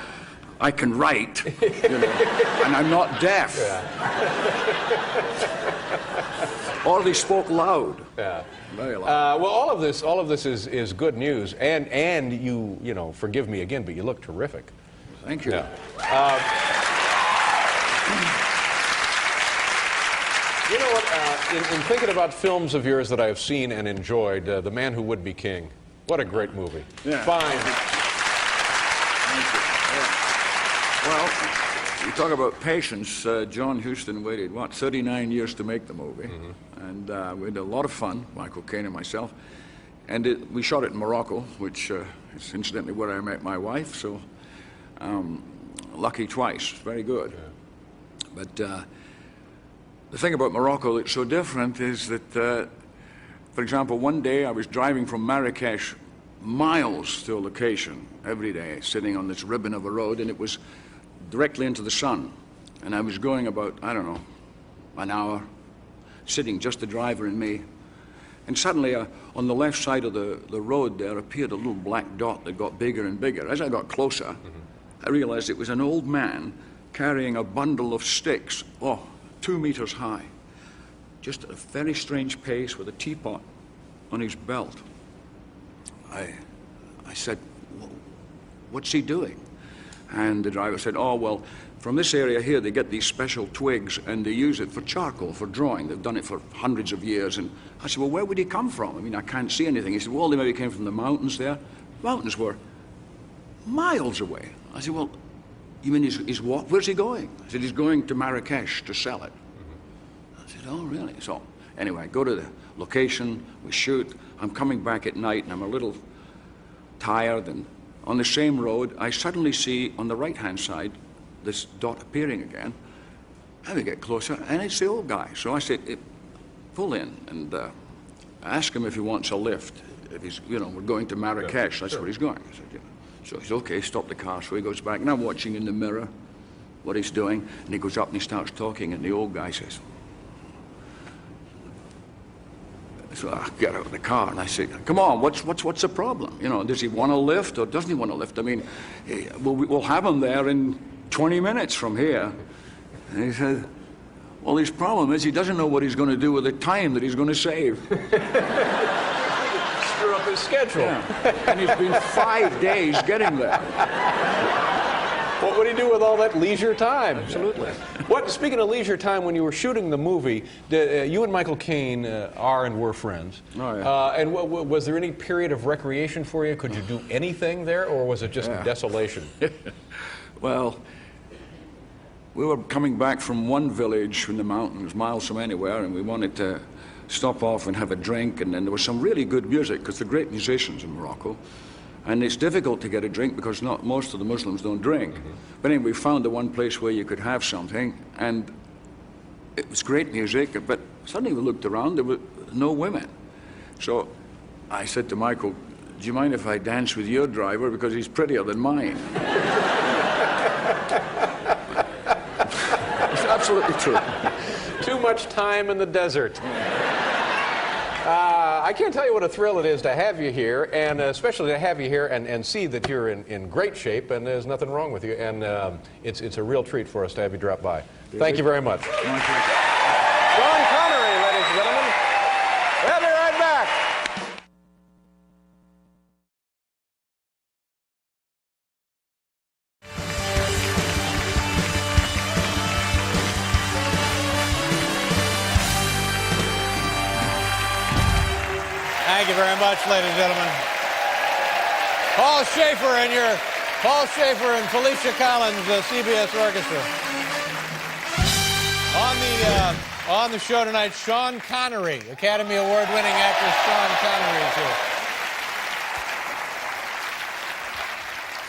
I can write, you know, and I'm not deaf. Or they spoke loud. Yeah. Very loud. Well, all of this is good news. And you know, forgive me again, but you look terrific. Thank you. Yeah. You know what, in thinking about films of yours that I have seen and enjoyed, The Man Who Would Be King, what a great movie. Yeah. Fine. Thank you. Yeah. Well, you talk about patience. John Huston waited, what, 39 years to make the movie. And we had a lot of fun, Michael Caine and myself. And we shot it in Morocco, which is incidentally where I met my wife, so lucky twice, very good. Yeah. But the thing about Morocco that's so different is that, for example, one day I was driving from Marrakesh miles to a location every day, sitting on this ribbon of a road, and it was directly into the sun. And I was going about, I don't know, an hour, sitting, just the driver and me. And suddenly, on the left side of the road there appeared a little black dot that got bigger and bigger. As I got closer, I realized it was an old man carrying a bundle of sticks, 2 meters high, just at a very strange pace with a teapot on his belt. I said, what's he doing? And the driver said, oh, well, from this area here, they get these special twigs and they use it for charcoal, for drawing. They've done it for hundreds of years. And I said, well, where would he come from? I mean, I can't see anything. He said, well, they maybe came from the mountains there. The mountains were miles away. I said, well, you mean he's what? Where's he going? I said, he's going to Marrakesh to sell it. I said, oh, really? So anyway, I go to the location, we shoot. I'm coming back at night and I'm a little tired. And on the same road, I suddenly see on the right-hand side this dot appearing again. And we get closer, and it's the old guy. So I said, pull in, and I ask him if he wants a lift. If he's, you know, we're going to Marrakesh, that's where he's going. I said, yeah. So he's okay, stop the car. So he goes back, and I'm watching in the mirror what he's doing, and he goes up and he starts talking, and the old guy says, so I get out of the car and I say, come on, what's the problem? You know, does he want a lift or doesn't he want a lift? I mean, we'll have him there in 20 minutes from here. And he said, well, his problem is he doesn't know what he's going to do with the time that he's going to save. Screw up his schedule. Yeah. And he's been 5 days getting there. What would he do with all that leisure time? Absolutely. Speaking of leisure time, when you were shooting the movie, you and Michael Caine are and were friends. Oh, yeah. And was there any period of recreation for you? Could you do anything there, or was it just desolation? Well, we were coming back from one village in the mountains, miles from anywhere, and we wanted to stop off and have a drink, and then there was some really good music, because they're great musicians in Morocco. And it's difficult to get a drink because most of the Muslims don't drink. But anyway, we found the one place where you could have something, and it was great music, but suddenly we looked around, there were no women. So I said to Michael, do you mind if I dance with your driver, because he's prettier than mine? It's absolutely true. Too much time in the desert. I can't tell you what a thrill it is to have you here, and especially to have you here and see that you're in great shape and there's nothing wrong with you. And it's a real treat for us to have you drop by. Thank you very much. Sean Connery, ladies and gentlemen. We'll be right back. Thank you very much, ladies and gentlemen. Paul Schaefer and Felicia Collins, CBS Orchestra. On the show tonight, Sean Connery, Academy Award-winning actress Sean Connery is here.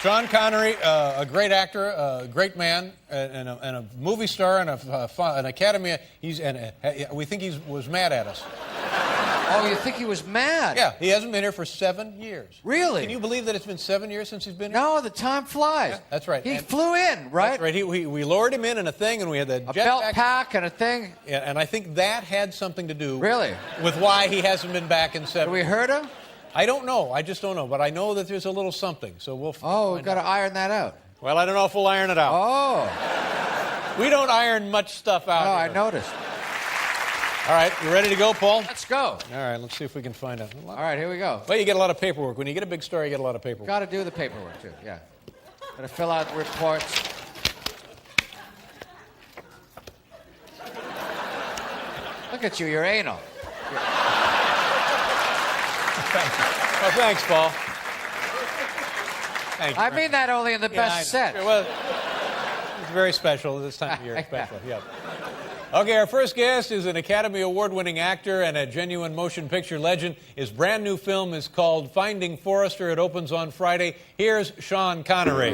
Sean Connery, a great actor, a great man, and a movie star, and an Academy. We think he was mad at us. Oh, you think he was mad? Yeah, he hasn't been here for 7 years. Really? Can you believe that it's been 7 years since he's been here? No, the time flies. Yeah, that's right. He flew in, right? That's right. We lowered him in a thing, and we had the a belt pack and a thing. Yeah, and I think that had something to do. Really? With why he hasn't been back in 7 Did we hurt him? I don't know. I just don't know. But I know that there's a little something. So we'll. Oh, we've got to iron that out. Well, I don't know if we'll iron it out. Oh. We don't iron much stuff out. Oh, I noticed. All right, you ready to go, Paul? Let's go. All right, let's see if we can find out. All right, here we go. Well, you get a lot of paperwork. When you get a big story, you get a lot of paperwork. Got to do the paperwork, too, yeah. Got to fill out reports. Look at you, you're anal. Thanks. Well, thanks, Paul. Thank you. I mean that only in the best sense. Well, it's very special this time of year. Special, yeah. Okay, our first guest is an Academy Award-winning actor and a genuine motion picture legend. His brand new film is called Finding Forrester. It opens on Friday. Here's Sean Connery.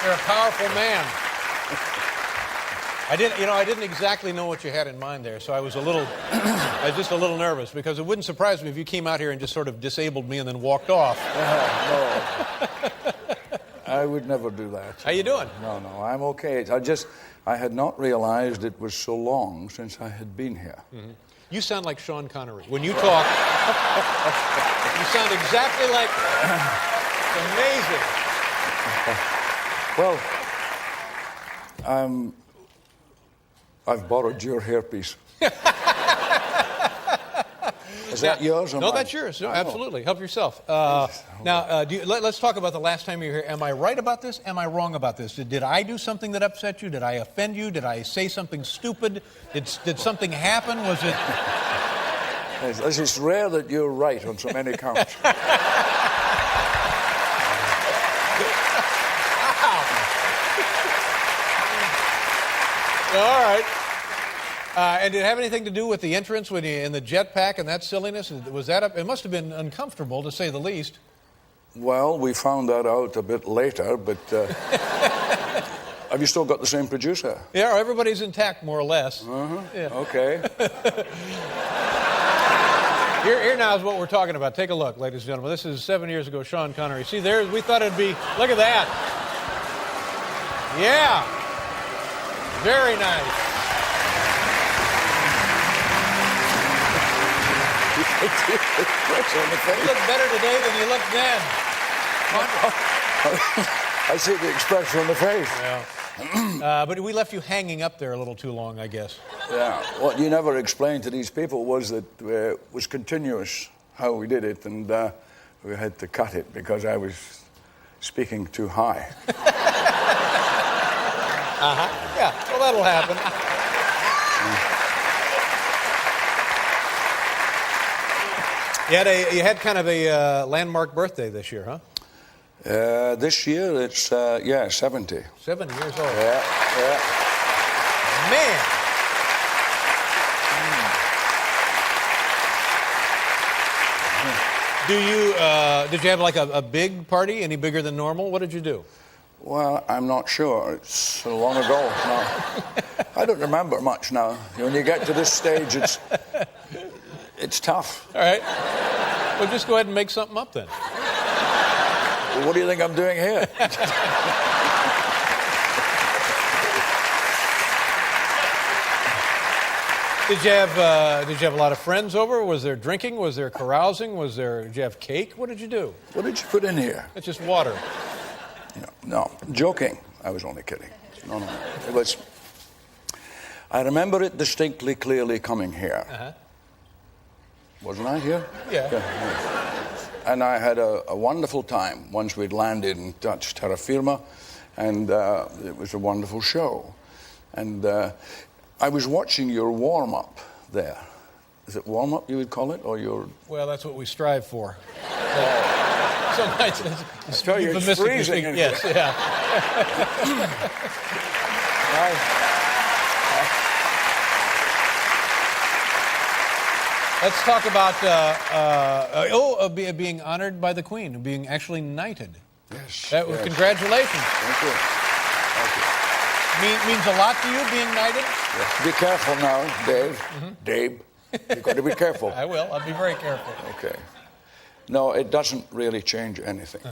You're a powerful man. I didn't exactly know what you had in mind there, so I was just a little nervous because it wouldn't surprise me if you came out here and just sort of disabled me and then walked off. No, I would never do that. How you doing? No, I'm okay. I had not realized it was so long since I had been here. Mm-hmm. You sound like Sean Connery. When you talk, you sound exactly like... It's amazing. Well, I've borrowed your hairpiece. Is that yours? Or no, mine? That's yours. No, absolutely. Help yourself. Now, let's talk about the last time you were here. Am I right about this? Am I wrong about this? Did I do something that upset you? Did I offend you? Did I say something stupid? Did something happen? Was it... It's rare that you're right on so many counts. All right. And did it have anything to do with the entrance when you in the jetpack and that silliness? Was that it must have been uncomfortable, to say the least. Well, we found that out a bit later, but have you still got the same producer? Yeah, everybody's intact, more or less. Uh-huh. Yeah. Okay. Here now is what we're talking about. Take a look, ladies and gentlemen. This is 7 years ago, Sean Connery. See, we thought it'd be... Look at that. Yeah. Very nice. You look better today than you looked then. I see the expression on the face. Yeah. But we left you hanging up there a little too long, I guess. Yeah. What you never explained to these people was that it was continuous how we did it, and we had to cut it because I was speaking too high. Yeah, well, that'll happen. You had kind of a landmark birthday this year, huh? This year it's 70. 7 years old. Yeah. Man. Did you have like a big party, any bigger than normal? What did you do? Well, I'm not sure. It's so long ago now. I don't remember much now. When you get to this stage, it's tough. All right. Well, just go ahead and make something up then. Well, what do you think I'm doing here? Did you have a lot of friends over? Was there drinking? Was there carousing? Did you have cake? What did you do? What did you put in here? It's just water. No, joking. I was only kidding. No. It was. I remember it distinctly, clearly coming here. Uh-huh. Wasn't I here? Yeah. And I had a wonderful time once we'd landed and touched terra firma, and it was a wonderful show. And I was watching your warm-up there. Is it warm-up you would call it, or your... Well, that's what we strive for. Sometimes it's freezing. Yes, yeah. Let's talk about being honored by the Queen, being actually knighted. Yes. Congratulations. Thank you. Thank you. Means a lot to you, being knighted? Yes. Be careful now, Dave. Dave, you've got to be careful. I will. I'll be very careful. Okay. No, it doesn't really change anything.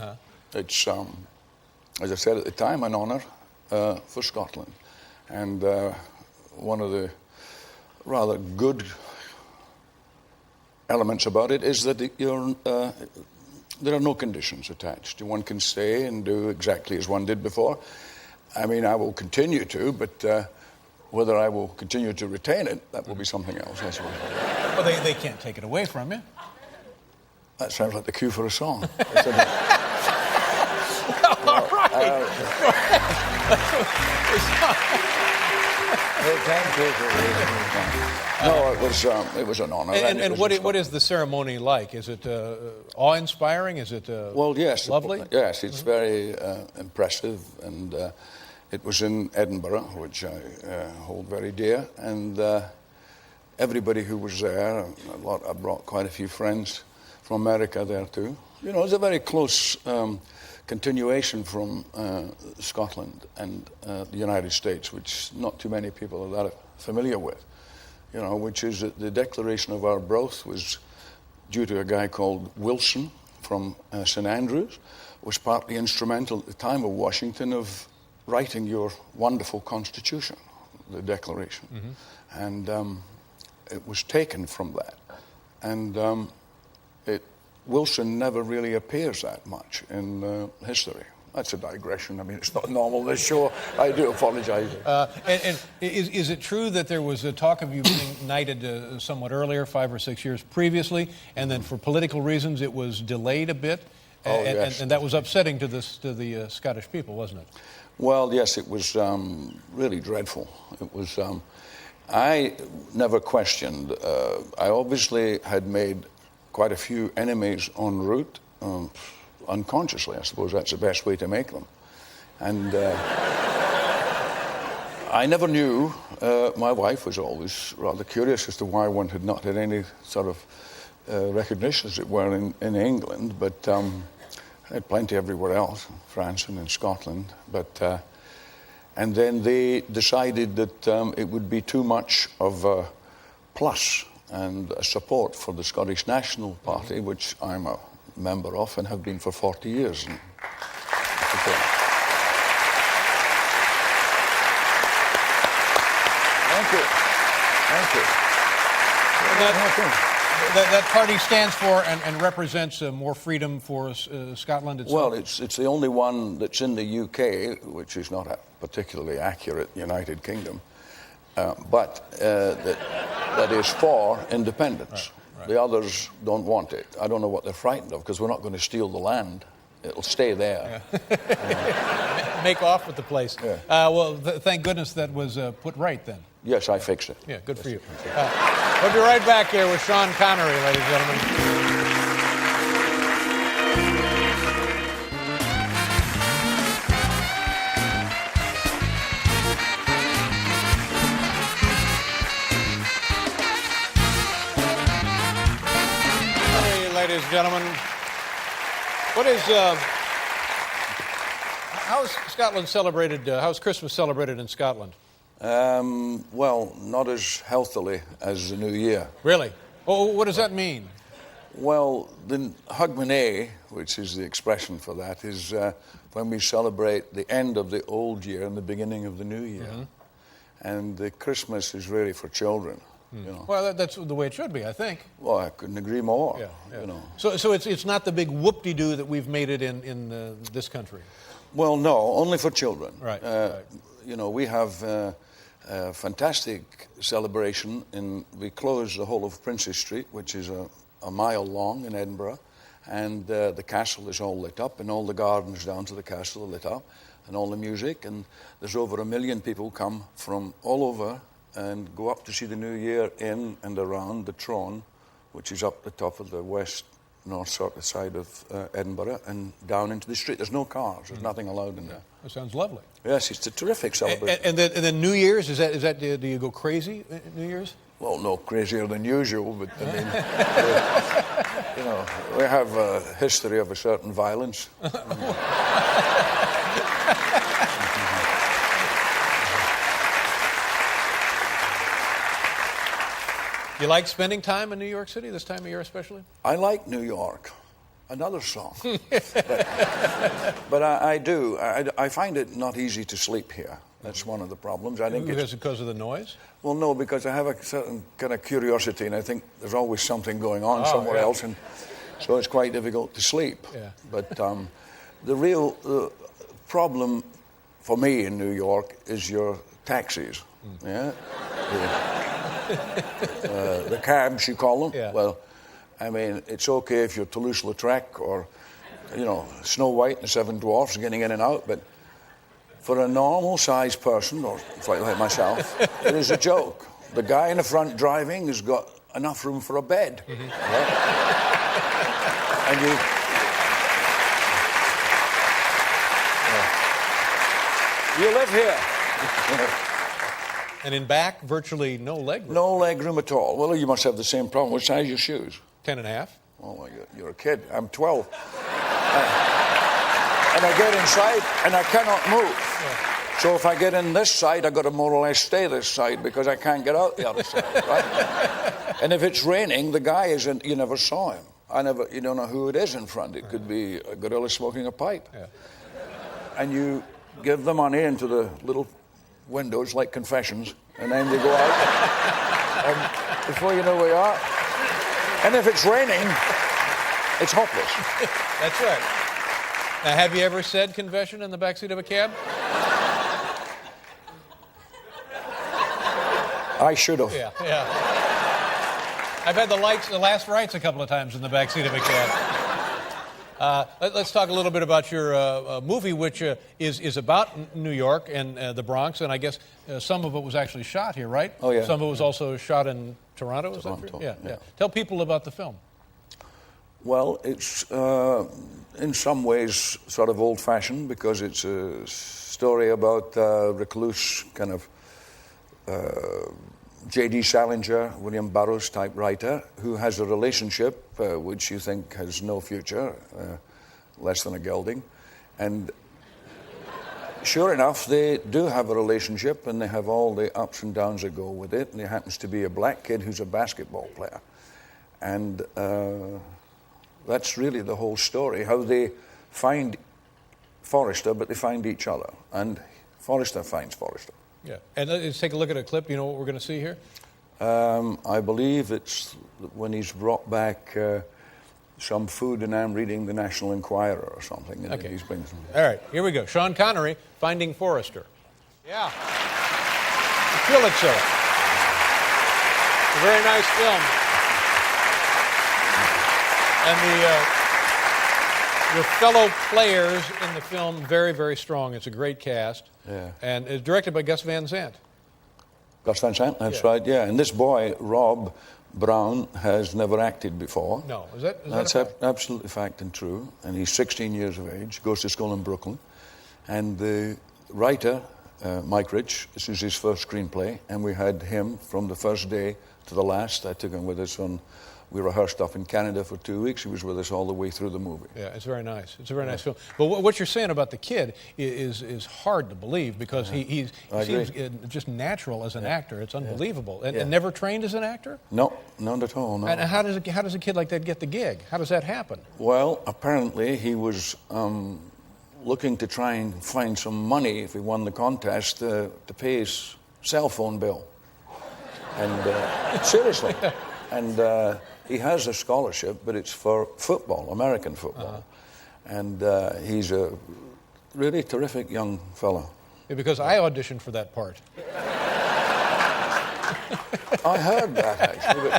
It's, as I said at the time, an honour for Scotland. And one of the rather good elements about it is that there are no conditions attached. One can stay and do exactly as one did before. I mean, I will continue to, but whether I will continue to retain it, that will be something else, I suppose. Well, they can't take it away from you. That sounds like the cue for a song. All right. No, it was an honour. And what is the ceremony like? Is it awe-inspiring? Is it well, yes, lovely? Yes, it's very impressive, and it was in Edinburgh, which I hold very dear, and everybody who was there, I brought quite a few friends from America there too. You know, it's a very close continuation from Scotland and the United States, which not too many people are that familiar with. You know, which is that the declaration of Arbroath was due to a guy called Wilson from St. Andrews, was partly instrumental at the time of Washington of writing your wonderful Constitution, the Declaration. And it was taken from that. And Wilson never really appears that much in history. That's a digression. I mean, it's not normal, this show. I do apologize. And is it true that there was a talk of you being knighted somewhat earlier, 5 or 6 years previously, and then for political reasons it was delayed a bit? Yes. And that was upsetting to the Scottish people, wasn't it? Well, yes, it was really dreadful. It was. I never questioned. I obviously had made quite a few enemies en route, unconsciously. I suppose that's the best way to make them. And I never knew. My wife was always rather curious as to why one had not had any sort of recognition, as it were, in England, but I had plenty everywhere else, France and in Scotland. But and then they decided that it would be too much of a plus and a support for the Scottish National Party, which I'm a member of and have been for 40 years. And thank you. Thank you. That party stands for and represents more freedom for Scotland itself? Well, it's the only one that's in the UK, which is not a particularly accurate United Kingdom, but that is for independence. Right. The others don't want it. I don't know what they're frightened of, because we're not going to steal the land. It'll stay there. Yeah. Make off with the place. Yeah. Well, thank goodness that was put right then. Yes, I fixed it. Yeah, good for you. We'll be right back here with Sean Connery, ladies and gentlemen. Hey, ladies and gentlemen. What is, how is Scotland celebrated, how is Christmas celebrated in Scotland? Well, not as healthily as the New Year. Really? Oh, what does that mean? Well, the Hogmanay, which is the expression for that, is when we celebrate the end of the old year and the beginning of the new year. And the Christmas is really for children. You know. Well, that's the way it should be, I think. Well, I couldn't agree more. Yeah. You know. So it's not the big whoop-de-doo that we've made it in this country. Well, no, only for children. Right. You know, we have a fantastic celebration. We close the whole of Princes Street, which is a mile long in Edinburgh, and the castle is all lit up, and all the gardens down to the castle are lit up, and all the music, and there's over 1 million people come from all over and go up to see the New Year in and around the Tron, which is up the top of the north sort of side of Edinburgh, and down into the street. There's no cars. There's nothing allowed in there. That sounds lovely. Yes, it's a terrific celebration. And then New Year's, is that do you go crazy at New Year's? Well, no crazier than usual, but I mean, you know, we have a history of a certain violence. You like spending time in New York City, this time of year especially? I like New York. Another song. but I do. I find it not easy to sleep here. That's one of the problems. I think because of the noise? Well, no, because I have a certain kind of curiosity, and I think there's always something going on somewhere else, and so it's quite difficult to sleep. Yeah. But the real problem for me in New York is your taxis. Yeah. The cabs, you call them. Yeah. Well, I mean, it's okay if you're Toulouse-Lautrec or, you know, Snow White and the Seven Dwarfs getting in and out, but for a normal-sized person, or like myself, it is a joke. The guy in the front driving has got enough room for a bed. Mm-hmm. Right? And you live here. And in back, virtually no leg room. No leg room at all. Well, you must have the same problem. What size are your shoes? 10.5. Oh, my God, you're a kid. I'm 12. And I get inside, and I cannot move. Yeah. So if I get in this side, I've got to more or less stay this side because I can't get out the other side, right? And if it's raining, the guy isn't, you never saw him. You don't know who it is in front. It could be a gorilla smoking a pipe. Yeah. And you give the money into the little windows like confessions, and then you go out, and before you know where you are. And if it's raining, it's hopeless. That's right. Now, have you ever said confession in the backseat of a cab? I should have. Yeah. I've had the last rites a couple of times in the backseat of a cab. Let's talk a little bit about your movie, which is about New York and the Bronx, and I guess some of it was actually shot here, right? Oh, yeah. Some of it was also shot in Toronto, is that true? Yeah. Tell people about the film. Well, it's in some ways sort of old-fashioned because it's a story about recluse kind of J.D. Salinger, William Burroughs type writer who has a relationship which you think has no future, less than a gelding. And sure enough, they do have a relationship and they have all the ups and downs that go with it. And he happens to be a black kid who's a basketball player. And that's really the whole story, how they find Forrester, but they find each other. And Forrester finds Forrester. Yeah, and let's take a look at a clip. You know what we're going to see here? I believe it's when he's brought back some food, and I'm reading the National Enquirer or something. And okay. He's bringing some... All right, here we go. Sean Connery, Finding Forrester. Yeah. Pulitzer. A very nice film. And your fellow players in the film, very, very strong. It's a great cast. Yeah. And it's directed by Gus Van Sant. Gus Van Sant, that's right, yeah. And this boy, Rob Brown, has never acted before. No, That's absolutely fact and true. And he's 16 years of age, goes to school in Brooklyn. And the writer, Mike Rich, this is his first screenplay, and we had him from the first day to the last. I took him with us on... We rehearsed up in Canada for 2 weeks. He was with us all the way through the movie. Yeah, it's very nice. It's a very nice film. But what you're saying about the kid is hard to believe because he seems just natural as an actor. It's unbelievable. And never trained as an actor? No, none at all, no. And how does a kid like that get the gig? How does that happen? Well, apparently he was looking to try and find some money if he won the contest to pay his cell phone bill. And seriously. And he has a scholarship, but it's for football, American football. And he's a really terrific young fellow. Yeah, because I auditioned for that part. I heard that, actually.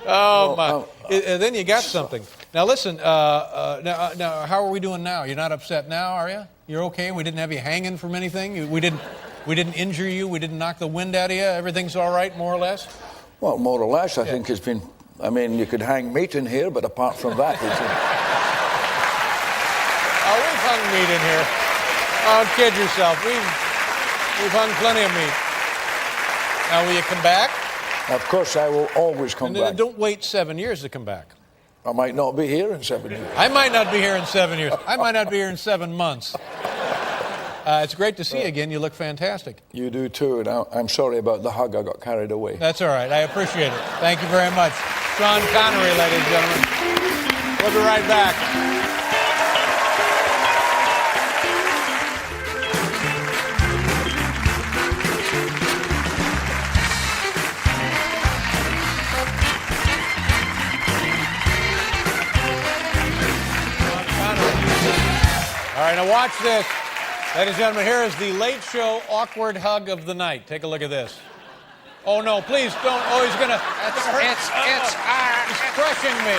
Oh, my. Then you got something. Now, listen, now, how are we doing now? You're not upset now, are you? You're okay? We didn't have you hanging from anything? We didn't injure you? We didn't knock the wind out of you? Everything's all right, more or less? Well, more or less, I think it's been... I mean, you could hang meat in here, but apart from that... We've hung meat in here. Don't kid yourself. We've hung plenty of meat. Now, will you come back? Of course, I will always come back. Don't wait 7 years to come back. I might not be here in 7 years. I might not be here in 7 years. I might not be here in 7 months. It's great to see you again. You look fantastic. You do too, and I'm sorry about the hug. I got carried away. That's all right. I appreciate it. Thank you very much. Sean Connery, ladies and gentlemen. We'll be right back. All right, now watch this. Ladies and gentlemen, here is the Late Show awkward hug of the night. Take a look at this. Oh, no, please don't. Oh, he's going to... He's crushing me.